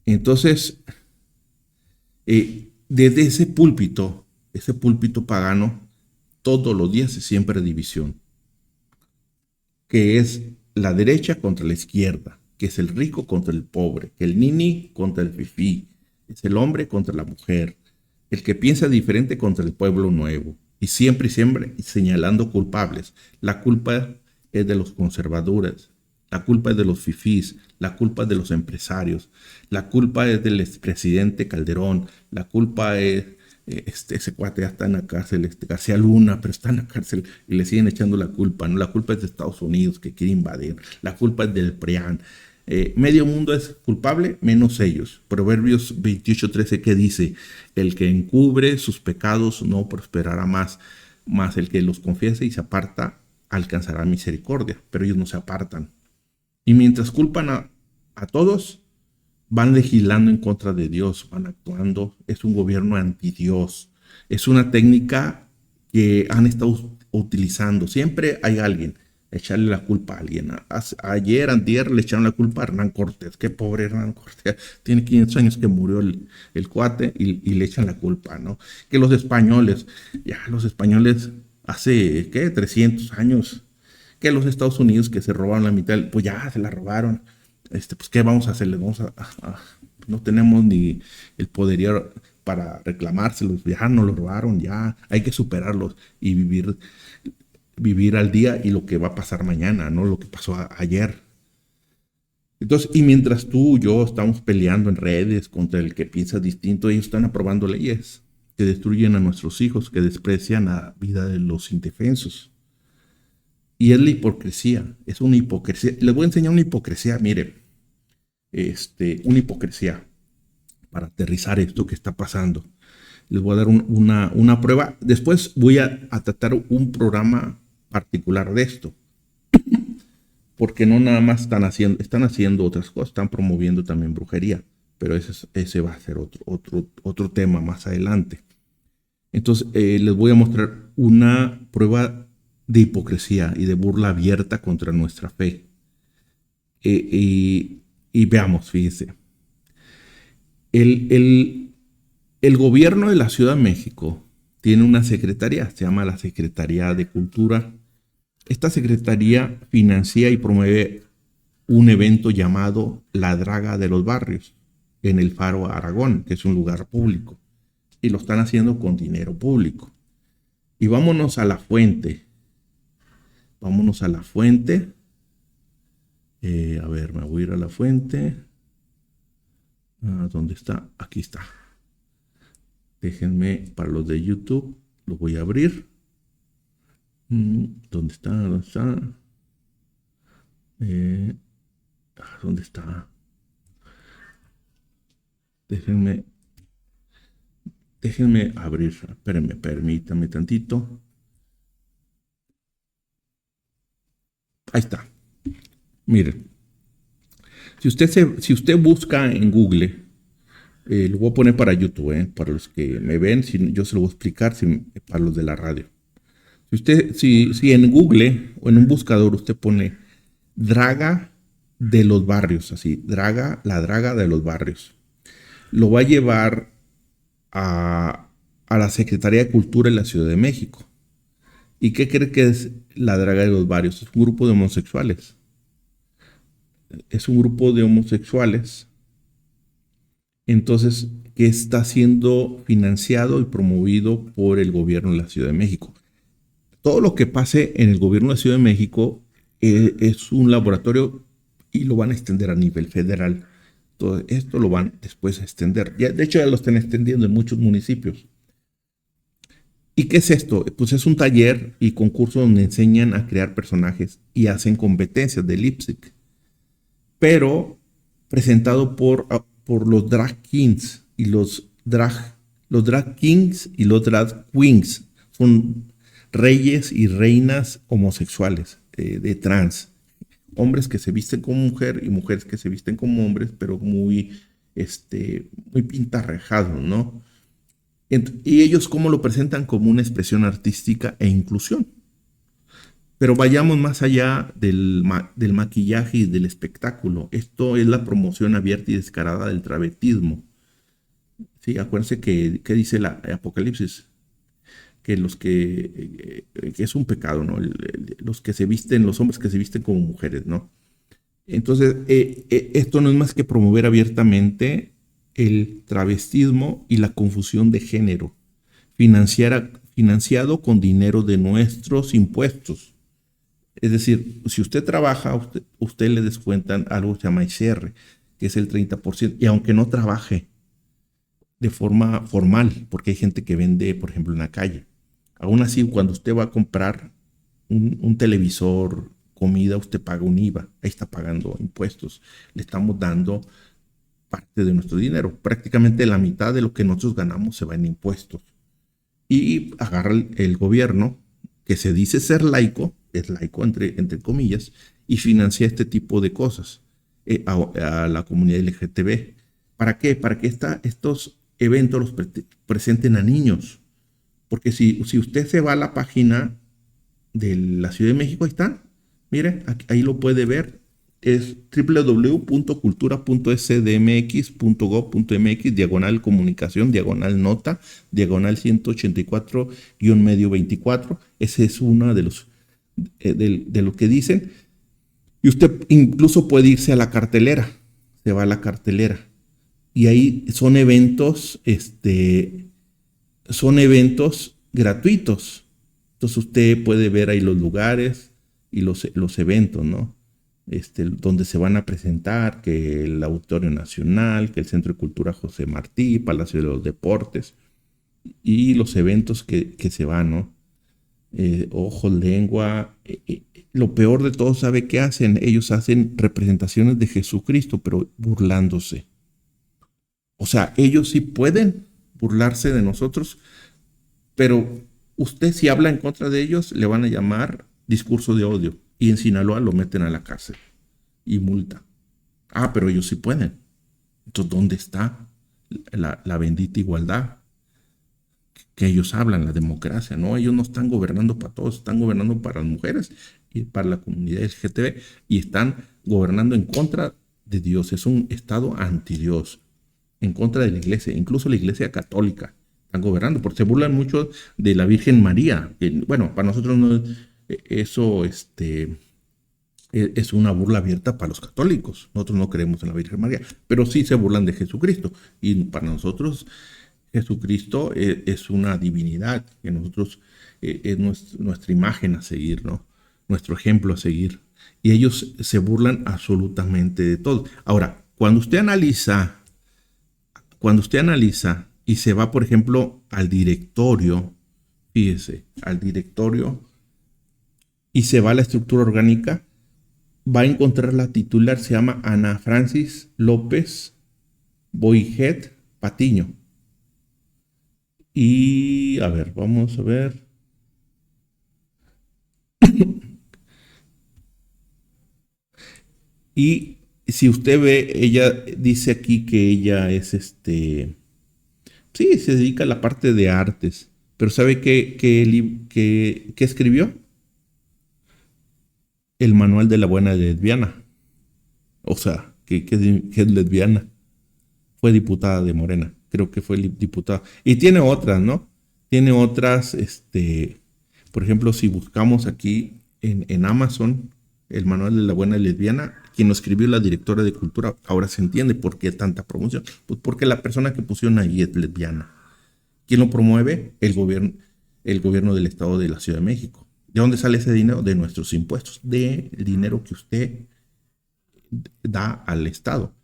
Entonces, desde ese púlpito pagano, todos los días se siembra división, que es la derecha contra la izquierda, que es el rico contra el pobre, que el nini contra el fifí, es el hombre contra la mujer, el que piensa diferente contra el pueblo nuevo, y siempre señalando culpables. La culpa es de los conservadores, la culpa es de los fifís, la culpa es de los empresarios, la culpa es del expresidente Calderón, la culpa es ese cuate ya está en la cárcel, García Luna, pero está en la cárcel y le siguen echando la culpa, ¿no? La culpa es de Estados Unidos que quiere invadir, la culpa es del PRIAN. Medio mundo es culpable, menos ellos. Proverbios 28:13 que dice, el que encubre sus pecados no prosperará más el que los confiese y se aparta alcanzará misericordia, pero ellos no se apartan. Y mientras culpan a todos, van legislando en contra de Dios, van actuando. Es un gobierno anti Dios. Es una técnica que han estado utilizando. Siempre hay alguien, echarle la culpa a alguien. Ayer, antier, le echaron la culpa a Hernán Cortés. Qué pobre Hernán Cortés. Tiene 500 años que murió el cuate y le echan la culpa, ¿no? Que los españoles, hace, ¿qué? 300 años. Que los Estados Unidos que se robaron la mitad, pues ya se la robaron. Pues ¿qué vamos a hacerle? No tenemos ni el poderío para reclamárselos, ya nos lo robaron, ya hay que superarlos y vivir al día y lo que va a pasar mañana, no lo que pasó ayer. Entonces, y mientras tú y yo estamos peleando en redes contra el que piensa distinto, ellos están aprobando leyes que destruyen a nuestros hijos, que desprecian la vida de los indefensos. Y es la hipocresía, es una hipocresía. Les voy a enseñar una hipocresía, mire, una hipocresía para aterrizar esto que está pasando. Les voy a dar una prueba. Después voy a tratar un programa particular de esto. Porque no nada más están haciendo otras cosas, están promoviendo también brujería. Pero ese va a ser otro tema más adelante. Entonces, les voy a mostrar una prueba de hipocresía y de burla abierta contra nuestra fe. Y veamos, fíjese. El gobierno de la Ciudad de México tiene una secretaría, se llama la Secretaría de Cultura. Esta secretaría financia y promueve un evento llamado La Draga de los Barrios en el Faro Aragón, que es un lugar público. Y lo están haciendo con dinero público. Y vámonos a la fuente. Vámonos a la fuente. A ver, me voy a ir a la fuente. ¿Dónde está? Aquí está. Déjenme, para los de YouTube, lo voy a abrir. ¿Dónde está? ¿Dónde está? ¿Dónde está? Déjenme abrir. Espérenme, permítame tantito. Ahí está. Miren. Si usted busca en Google, lo voy a poner para YouTube, para los que me ven, yo se lo voy a explicar para los de la radio. Si en Google o en un buscador usted pone Draga de los Barrios, así, la Draga de los Barrios, lo va a llevar a la Secretaría de Cultura en la Ciudad de México. ¿Y qué cree que es la Draga de los Barrios? Es un grupo de homosexuales. Es un grupo de homosexuales, entonces, que está siendo financiado y promovido por el gobierno de la Ciudad de México. Todo lo que pase en el gobierno de la Ciudad de México es un laboratorio y lo van a extender a nivel federal. Todo esto lo van después a extender. De hecho, ya lo están extendiendo en muchos municipios. ¿Y qué es esto? Pues es un taller y concurso donde enseñan a crear personajes y hacen competencias de lip sync, pero presentado por los drag kings y los drag kings y los drag queens. Son reyes y reinas homosexuales de trans. Hombres que se visten como mujer y mujeres que se visten como hombres, pero muy pintarrajados, ¿no? Y ellos cómo lo presentan como una expresión artística e inclusión. Pero vayamos más allá del maquillaje y del espectáculo. Esto es la promoción abierta y descarada del travestismo. Sí, acuérdense que dice la Apocalipsis, que que es un pecado, ¿no? Los hombres que se visten como mujeres, ¿no? Entonces, esto no es más que promover abiertamente el travestismo y la confusión de género, financiado con dinero de nuestros impuestos. Es decir, si usted trabaja, usted le descuentan algo que se llama ICR, que es el 30%, y aunque no trabaje, de forma formal, porque hay gente que vende, por ejemplo, en la calle. Aún así, cuando usted va a comprar un televisor, comida, usted paga un IVA, ahí está pagando impuestos. Le estamos dando parte de nuestro dinero. Prácticamente la mitad de lo que nosotros ganamos se va en impuestos. Y agarra el gobierno, que se dice ser laico, es laico entre comillas, y financia este tipo de cosas a la comunidad LGTB. ¿Para qué? Para que estos eventos los presenten a niños. Porque si usted se va a la página de la Ciudad de México, ahí está. Mire, ahí lo puede ver. Es www.cultura.sdmx.gov.mx, diagonal comunicación, diagonal nota, diagonal 184-medio 24. Ese es uno de lo que dicen. Y usted incluso puede irse a la cartelera. Se va a la cartelera. Y ahí son eventos gratuitos. Entonces usted puede ver ahí los lugares y los eventos, ¿no? Donde se van a presentar, que el Auditorio Nacional, que el Centro de Cultura José Martí, Palacio de los Deportes, y los eventos que se van, ¿no? Ojos, lengua. Lo peor de todo, ¿sabe qué hacen? Ellos hacen representaciones de Jesucristo, pero burlándose. O sea, ellos sí pueden burlarse de nosotros, pero usted si habla en contra de ellos, le van a llamar discurso de odio. Y en Sinaloa lo meten a la cárcel y multa. Ah, pero ellos sí pueden. Entonces, ¿dónde está la bendita igualdad que ellos hablan, la democracia? No, ellos no están gobernando para todos, están gobernando para las mujeres y para la comunidad LGTB y están gobernando en contra de Dios. Es un estado anti Dios, en contra de la iglesia, incluso la iglesia católica. Están gobernando, porque se burlan mucho de la Virgen María. Bueno, para nosotros no, eso es una burla abierta para los católicos. Nosotros no creemos en la Virgen María, pero sí se burlan de Jesucristo. Y para nosotros Jesucristo es una divinidad, que nosotros es nuestra imagen a seguir, ¿no? Nuestro ejemplo a seguir. Y ellos se burlan absolutamente de todo. Ahora, cuando usted analiza y se va, por ejemplo, al directorio, fíjese, al directorio y se va a la estructura orgánica, va a encontrar la titular, se llama Ana Francis López Boijet Patiño. Y a ver, vamos a ver. Y si usted ve, ella dice aquí que ella es sí, se dedica a la parte de artes. Pero ¿sabe qué escribió? El manual de la buena lesbiana. O sea, que es lesbiana. Fue diputada de Morena. Creo que fue diputada. Y tiene otras, ¿no? Tiene otras, por ejemplo, si buscamos aquí en Amazon, el manual de la buena lesbiana, quien lo escribió la directora de cultura, ahora se entiende por qué tanta promoción. Pues porque la persona que pusieron ahí es lesbiana. ¿Quién lo promueve? El gobierno del Estado de la Ciudad de México. ¿De dónde sale ese dinero? De nuestros impuestos, del dinero que usted da al Estado.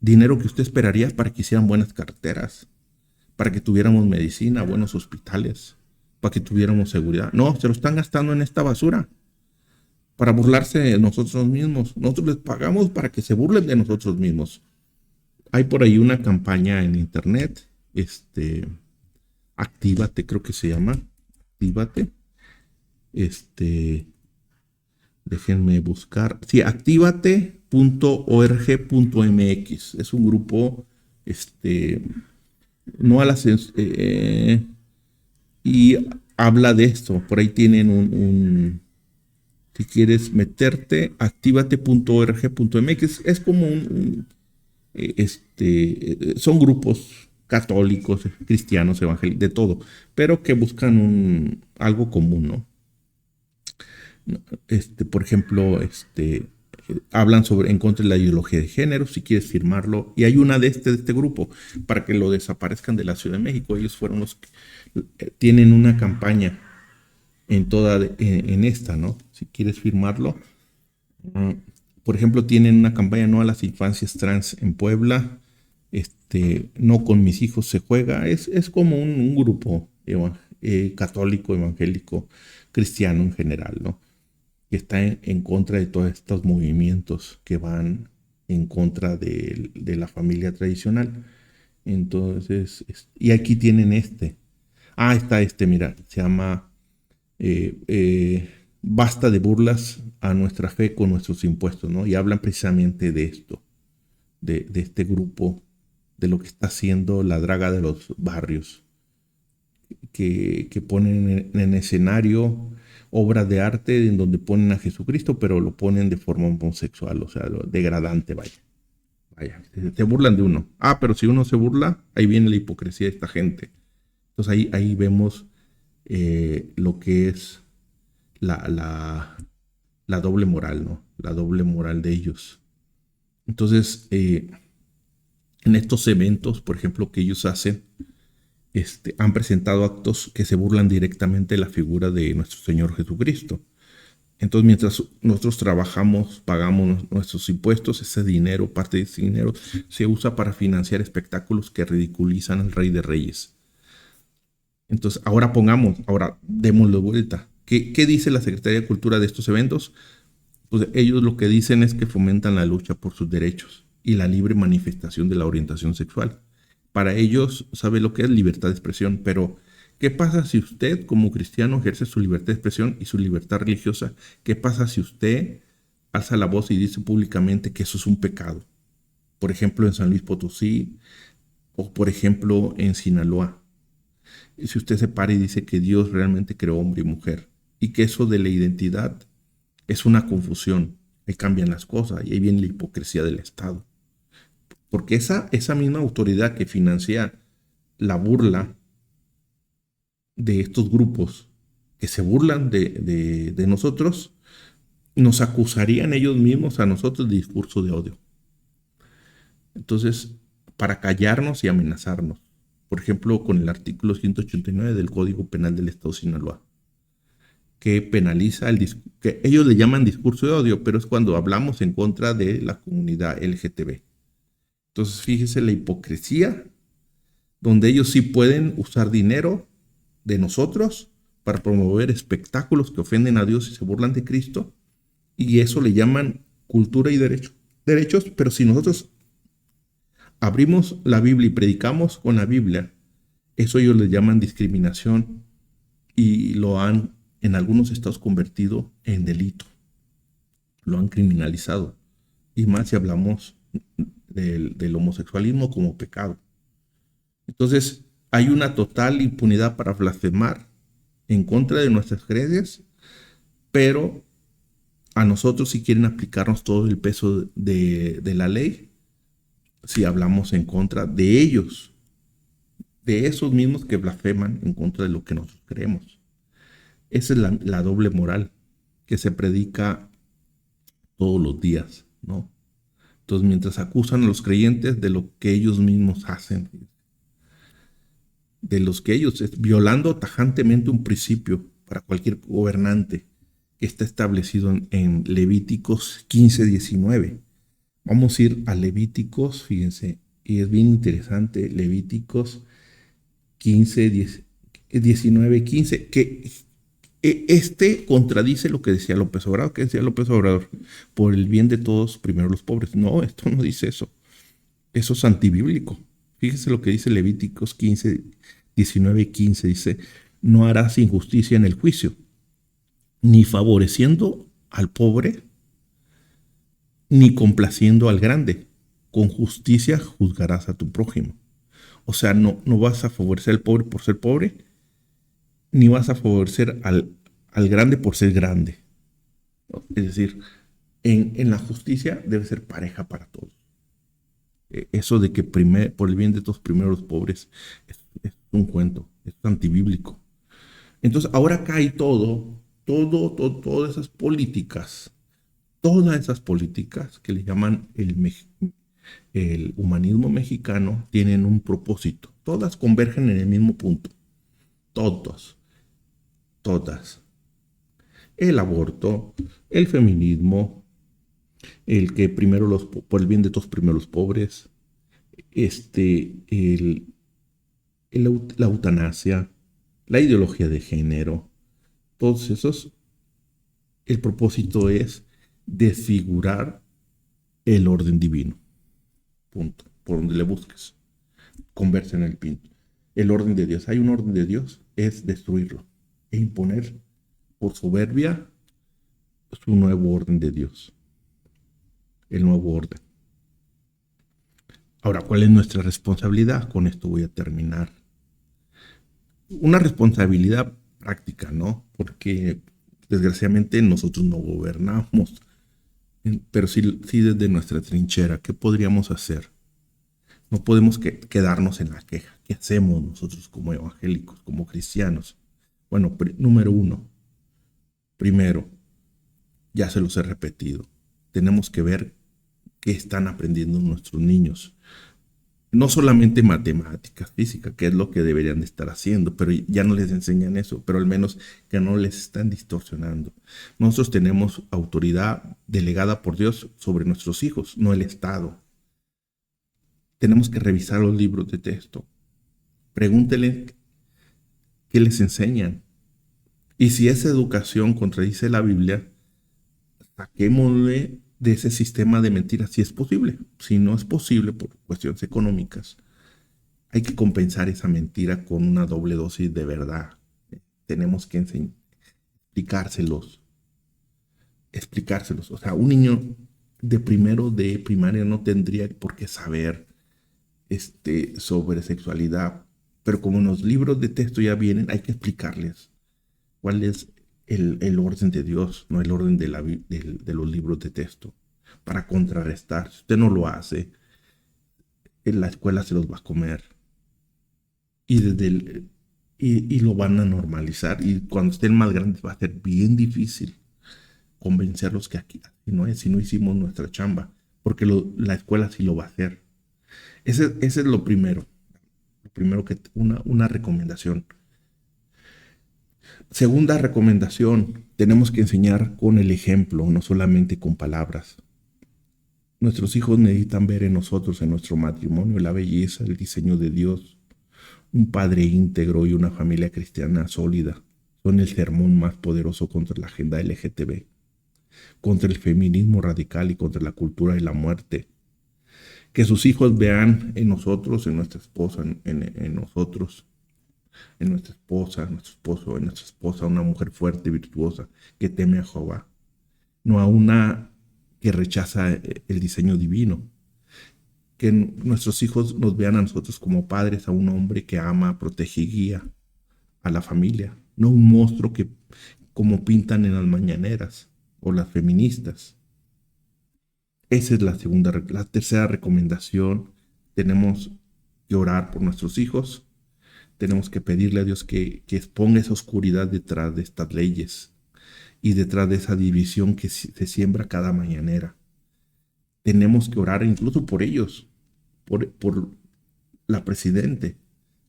Dinero que usted esperaría para que hicieran buenas carreteras, para que tuviéramos medicina, buenos hospitales, para que tuviéramos seguridad. No, se lo están gastando en esta basura para burlarse de nosotros mismos. Nosotros les pagamos para que se burlen de nosotros mismos. Hay por ahí una campaña en internet, Actívate, creo que se llama, Actívate, déjenme buscar, sí, activate.org.mx, es un grupo, no a las, y habla de esto, por ahí tienen si quieres meterte, activate.org.mx, es como son grupos católicos, cristianos, evangélicos, de todo, pero que buscan algo común, ¿no? Por ejemplo, hablan en contra de la ideología de género, si quieres firmarlo, y hay una de este grupo, para que lo desaparezcan de la Ciudad de México. Ellos fueron los que tienen una campaña en esta, ¿no? Si quieres firmarlo. Por ejemplo, tienen una campaña no a las infancias trans en Puebla, no con mis hijos se juega, es como un grupo católico, evangélico, cristiano en general, ¿no? Que está en contra de todos estos movimientos que van en contra de la familia tradicional. Entonces, y aquí tienen está mira, se llama Basta de burlas a nuestra fe con nuestros impuestos, ¿no? Y hablan precisamente de esto, de este grupo, de lo que está haciendo la draga de los barrios, que ponen en escenario obras de arte en donde ponen a Jesucristo, pero lo ponen de forma homosexual, o sea, degradante, vaya. Vaya, se burlan de uno. Pero si uno se burla, ahí viene la hipocresía de esta gente. Entonces ahí vemos lo que es la doble moral, ¿no? La doble moral de ellos. Entonces, en estos eventos, por ejemplo, que ellos hacen, han presentado actos que se burlan directamente de la figura de nuestro Señor Jesucristo. Entonces, mientras nosotros trabajamos, pagamos nuestros impuestos, ese dinero, parte de ese dinero, se usa para financiar espectáculos que ridiculizan al Rey de Reyes. Entonces, ahora démosle vuelta. ¿Qué dice la Secretaría de Cultura de estos eventos? Pues ellos lo que dicen es que fomentan la lucha por sus derechos y la libre manifestación de la orientación sexual. Para ellos, sabe lo que es libertad de expresión, pero ¿qué pasa si usted como cristiano ejerce su libertad de expresión y su libertad religiosa? ¿Qué pasa si usted alza la voz y dice públicamente que eso es un pecado? Por ejemplo, en San Luis Potosí o por ejemplo en Sinaloa. Si usted se para y dice que Dios realmente creó hombre y mujer y que eso de la identidad es una confusión, ahí cambian las cosas y ahí viene la hipocresía del Estado. Porque esa misma autoridad que financia la burla de estos grupos que se burlan de nosotros, nos acusarían ellos mismos a nosotros de discurso de odio. Entonces, para callarnos y amenazarnos, por ejemplo, con el artículo 189 del Código Penal del Estado de Sinaloa, que penaliza que ellos le llaman discurso de odio, pero es cuando hablamos en contra de la comunidad LGTB. Entonces, fíjese la hipocresía, donde ellos sí pueden usar dinero de nosotros para promover espectáculos que ofenden a Dios y se burlan de Cristo, y eso le llaman cultura y derechos, pero si nosotros abrimos la Biblia y predicamos con la Biblia, eso ellos le llaman discriminación y lo han en algunos estados convertido en delito, lo han criminalizado, y más si hablamos del homosexualismo como pecado. Entonces, hay una total impunidad para blasfemar en contra de nuestras creencias, pero a nosotros si quieren aplicarnos todo el peso de la ley, si hablamos en contra de ellos, de esos mismos que blasfeman en contra de lo que nosotros creemos. Esa es la doble moral que se predica todos los días, ¿no? Entonces, mientras acusan a los creyentes de lo que ellos mismos hacen, de los que ellos, violando tajantemente un principio para cualquier gobernante que está establecido en Levíticos 15:19. Vamos a ir a Levíticos, fíjense, y es bien interesante, Levíticos 19:15, que contradice lo que decía López Obrador. ¿Qué decía López Obrador? Por el bien de todos, primero los pobres. No, esto no dice eso. Eso es antibíblico. Fíjese lo que dice Levíticos 19:15. Dice, no harás injusticia en el juicio, ni favoreciendo al pobre, ni complaciendo al grande. Con justicia juzgarás a tu prójimo. O sea, no vas a favorecer al pobre por ser pobre, ni vas a favorecer al grande por ser grande. Es decir, en la justicia debe ser pareja para todos. Eso de que por el bien de todos primero los pobres es un cuento, es antibíblico. Entonces ahora cae todas esas políticas que le llaman el humanismo mexicano, tienen un propósito. Todas convergen en el mismo punto. Todas. El aborto, el feminismo, el que por el bien de todos primero los pobres, el, la eutanasia, la ideología de género, todos esos, el propósito es desfigurar el orden divino. Punto. Por donde le busques, conversa en el pinto. El orden de Dios. Hay un orden de Dios, es destruirlo e imponer por soberbia su nuevo orden de Dios. El nuevo orden. Ahora, ¿cuál es nuestra responsabilidad? Con esto voy a terminar. Una responsabilidad práctica, ¿no? Porque desgraciadamente nosotros no gobernamos, pero sí, sí desde nuestra trinchera, ¿qué podríamos hacer? No podemos quedarnos en la queja. ¿Qué hacemos nosotros como evangélicos, como cristianos? Bueno, número uno, primero, ya se los he repetido, tenemos que ver qué están aprendiendo nuestros niños. No solamente matemáticas, física, que es lo que deberían de estar haciendo, pero ya no les enseñan eso, pero al menos que no les están distorsionando. Nosotros tenemos autoridad delegada por Dios sobre nuestros hijos, no el Estado. Tenemos que revisar los libros de texto. Pregúntenle qué les enseñan. Y si esa educación contradice la Biblia, saquémosle de ese sistema de mentiras si es posible. Si no es posible por cuestiones económicas, hay que compensar esa mentira con una doble dosis de verdad. Tenemos que explicárselos. Explicárselos. O sea, un niño de primero de primaria no tendría por qué saber sobre sexualidad. Pero como en los libros de texto ya vienen, hay que explicarles cuál es el orden de Dios, no el orden de los libros de texto, para contrarrestar. Si usted no lo hace, en la escuela se los va a comer y, y lo van a normalizar. Y cuando estén más grandes va a ser bien difícil convencerlos que aquí no es, si no hicimos nuestra chamba, porque la escuela sí lo va a hacer. Ese es lo primero. Lo primero que una recomendación. Segunda recomendación, tenemos que enseñar con el ejemplo, no solamente con palabras. Nuestros hijos necesitan ver en nosotros, en nuestro matrimonio, la belleza, el diseño de Dios, un padre íntegro y una familia cristiana sólida. Son el sermón más poderoso contra la agenda LGTB, contra el feminismo radical y contra la cultura de la muerte. Que sus hijos vean en nosotros, en nuestra esposa, en nosotros, en nuestra esposa, en nuestro esposo, en nuestra esposa, una mujer fuerte y virtuosa que teme a Jehová, no a una que rechaza el diseño divino. Que nuestros hijos nos vean a nosotros como padres, a un hombre que ama, protege y guía a la familia, no un monstruo que como pintan en las mañaneras o las feministas. Esa es la segunda. La tercera recomendación, tenemos que orar por nuestros hijos. Tenemos que pedirle a Dios que exponga esa oscuridad detrás de estas leyes y detrás de esa división que se siembra cada mañanera. Tenemos que orar incluso por ellos, por la presidente,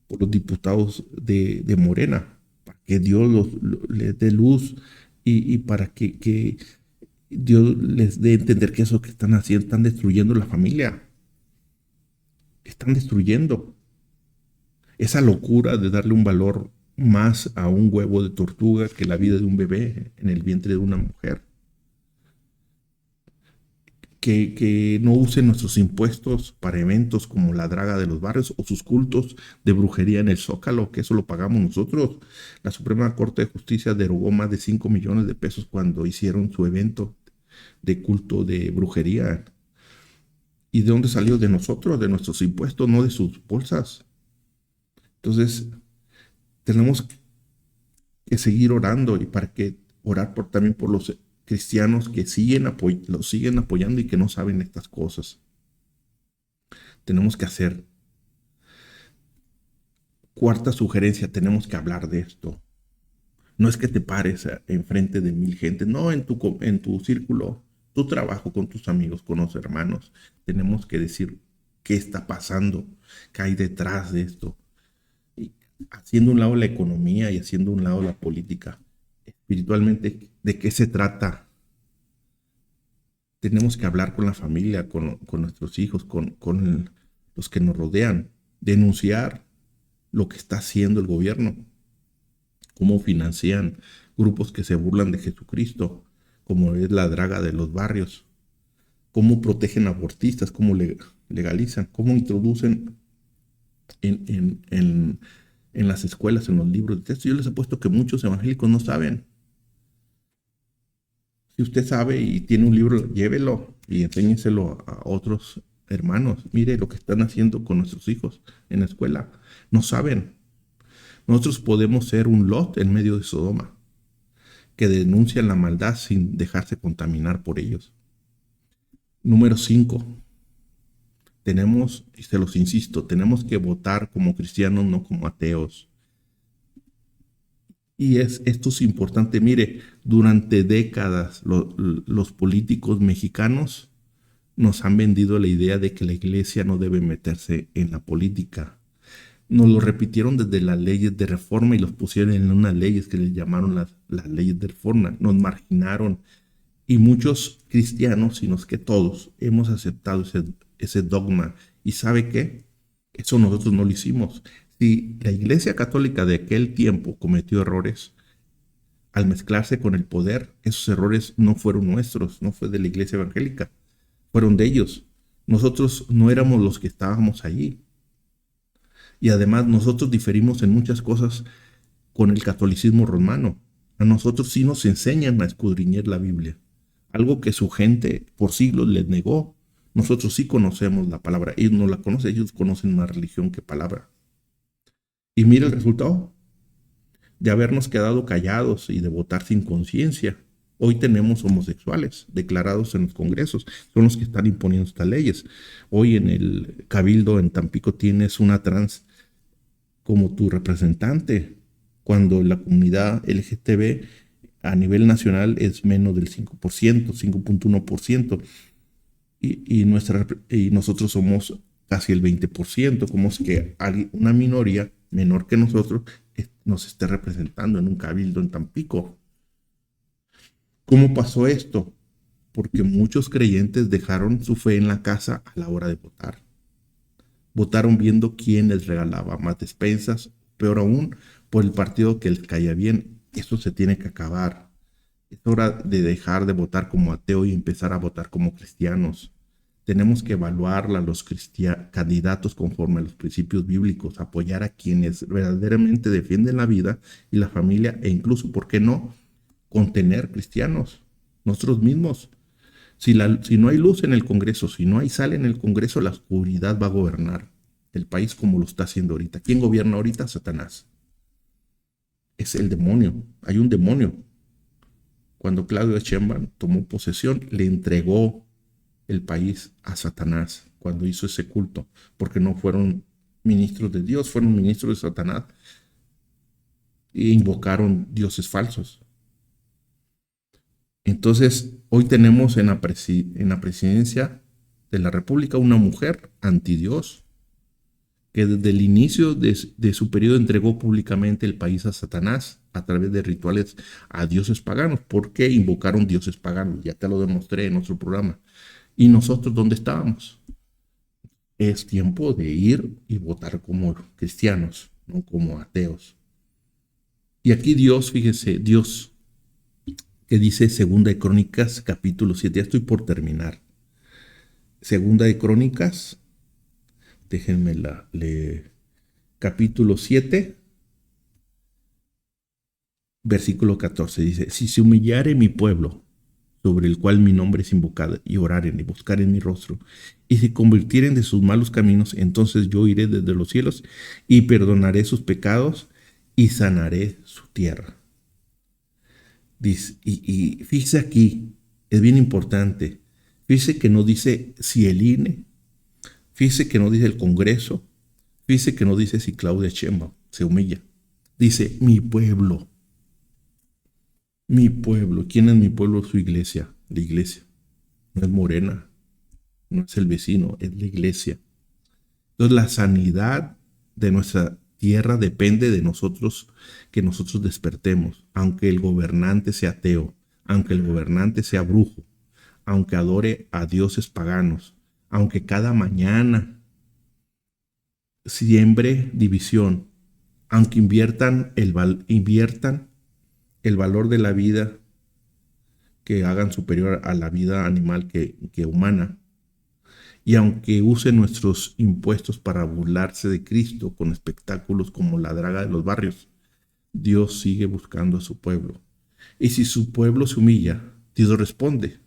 por los diputados de Morena, para que Dios les dé luz y para que Dios les dé a entender que eso que están haciendo, están destruyendo la familia. Están destruyendo. Esa locura de darle un valor más a un huevo de tortuga que la vida de un bebé en el vientre de una mujer. Que no usen nuestros impuestos para eventos como la draga de los barrios o sus cultos de brujería en el Zócalo, que eso lo pagamos nosotros. La Suprema Corte de Justicia derogó más de 5 millones de pesos cuando hicieron su evento de culto de brujería. ¿Y de dónde salió? De nosotros, de nuestros impuestos, no de sus bolsas. Entonces, tenemos que seguir orando y para que orar también por los cristianos que los siguen apoyando y que no saben estas cosas. Tenemos que hacer. Cuarta sugerencia, tenemos que hablar de esto. No es que te pares enfrente de 1000 gente, no en tu círculo, tu trabajo, con tus amigos, con los hermanos. Tenemos que decir qué está pasando, qué hay detrás de esto. Y haciendo un lado la economía y haciendo un lado la política. Espiritualmente, ¿de qué se trata? Tenemos que hablar con la familia, con nuestros hijos, con los que nos rodean, denunciar lo que está haciendo el gobierno, cómo financian grupos que se burlan de Jesucristo, como es la draga de los barrios, cómo protegen abortistas, cómo legalizan, cómo introducen en las escuelas, en los libros de texto. Yo les apuesto que muchos evangélicos no saben. Si usted sabe y tiene un libro, llévelo y enséñeselo a otros hermanos. Mire lo que están haciendo con nuestros hijos en la escuela. No saben. Nosotros podemos ser un Lot en medio de Sodoma, que denuncian la maldad sin dejarse contaminar por ellos. Número 5. Tenemos, y se los insisto, tenemos que votar como cristianos, no como ateos. Y esto es importante. Mire, durante décadas los políticos mexicanos nos han vendido la idea de que la iglesia no debe meterse en la política. Nos lo repitieron desde las leyes de reforma y los pusieron en unas leyes que les llamaron las leyes de reforma. Nos marginaron y muchos cristianos, sino que todos, hemos aceptado ese dogma. ¿Y sabe qué? Eso nosotros no lo hicimos. Si la Iglesia Católica de aquel tiempo cometió errores al mezclarse con el poder, esos errores no fueron nuestros, no fue de la Iglesia Evangélica, fueron de ellos. Nosotros no éramos los que estábamos allí. Y además nosotros diferimos en muchas cosas con el catolicismo romano. A nosotros sí nos enseñan a escudriñar la Biblia, algo que su gente por siglos les negó. Nosotros sí conocemos la palabra, ellos no la conocen, ellos conocen más religión que palabra. Y mira el resultado de habernos quedado callados y de votar sin conciencia. Hoy tenemos homosexuales declarados en los congresos, son los que están imponiendo estas leyes. Hoy en el Cabildo en Tampico tienes una trans como tu representante, cuando la comunidad LGTB a nivel nacional es menos del 5%, 5.1%, y nosotros somos casi el 20%, como es que una minoría menor que nosotros nos esté representando en un cabildo en Tampico. ¿Cómo pasó esto? Porque muchos creyentes dejaron su fe en la casa a la hora de votar. Votaron viendo quién les regalaba más despensas, peor aún, por el partido que les caía bien. Eso se tiene que acabar. Es hora de dejar de votar como ateo y empezar a votar como cristianos. Tenemos que evaluar a los candidatos conforme a los principios bíblicos, apoyar a quienes verdaderamente defienden la vida y la familia e incluso, ¿por qué no?, contener cristianos, nosotros mismos. Si no hay luz en el Congreso, si no hay sal en el Congreso, la oscuridad va a gobernar el país como lo está haciendo ahorita. ¿Quién gobierna ahorita? Satanás. Es el demonio. Hay un demonio. Cuando Claudio Sheinbaum tomó posesión, le entregó el país a Satanás cuando hizo ese culto, porque no fueron ministros de Dios, fueron ministros de Satanás e invocaron dioses falsos. Entonces, hoy tenemos en la presidencia de la República una mujer antidios que desde el inicio de su periodo entregó públicamente el país a Satanás a través de rituales a dioses paganos. ¿Por qué invocaron dioses paganos? Ya te lo demostré en otro programa. ¿Y nosotros dónde estábamos? Es tiempo de ir y votar como cristianos, no como ateos. Y aquí Dios, fíjese, Dios que dice Segunda de Crónicas, capítulo 7. Ya estoy por terminar. Segunda de Crónicas, déjenme leer. Capítulo 7, versículo 14. Dice: si se humillare mi pueblo, sobre el cual mi nombre es invocado, y oraren y buscaren mi rostro, y se convirtieren de sus malos caminos, entonces yo iré desde los cielos y perdonaré sus pecados y sanaré su tierra. Dice, y fíjese aquí, es bien importante, fíjese que no dice si el INE, fíjese que no dice el Congreso, fíjese que no dice si Claudia Sheinbaum se humilla, dice mi pueblo. Mi pueblo. ¿Quién es mi pueblo? Su iglesia, la iglesia. No es Morena, no es el vecino, es la iglesia. Entonces la sanidad de nuestra tierra depende de nosotros, que nosotros despertemos, aunque el gobernante sea ateo, aunque el gobernante sea brujo, aunque adore a dioses paganos, aunque cada mañana siembre división, aunque inviertan el valor de la vida, que hagan superior a la vida animal que humana, y aunque usen nuestros impuestos para burlarse de Cristo con espectáculos como la draga de los barrios, Dios sigue buscando a su pueblo. Y si su pueblo se humilla, Dios responde.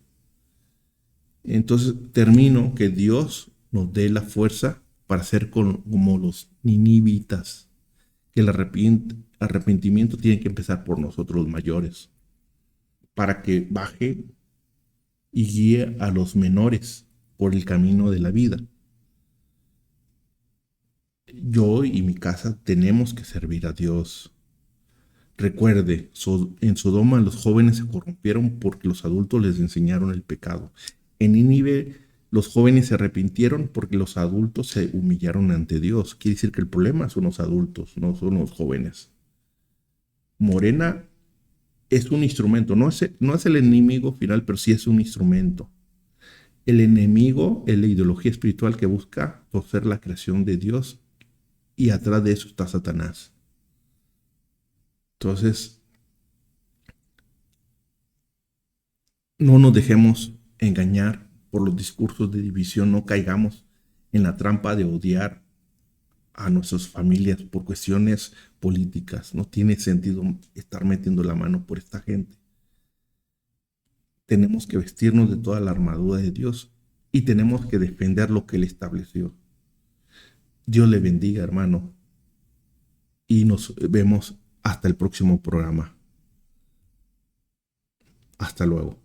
Entonces termino que Dios nos dé la fuerza para ser como los ninivitas, que el arrepentimiento tiene que empezar por nosotros los mayores, para que baje y guíe a los menores por el camino de la vida. Yo y mi casa tenemos que servir a Dios. Recuerde, en Sodoma los jóvenes se corrompieron porque los adultos les enseñaron el pecado. En Nínive los jóvenes se arrepintieron porque los adultos se humillaron ante Dios. Quiere decir que el problema son los adultos, no son los jóvenes. Morena es un instrumento, no es el enemigo final, pero sí es un instrumento. El enemigo es la ideología espiritual que busca torcer la creación de Dios, y atrás de eso está Satanás. Entonces, no nos dejemos engañar por los discursos de división, no caigamos en la trampa de odiar a nuestras familias por cuestiones políticas. No tiene sentido estar metiendo la mano por esta gente. Tenemos que vestirnos de toda la armadura de Dios y tenemos que defender lo que Él estableció. Dios le bendiga, hermano, y nos vemos hasta el próximo programa. Hasta luego.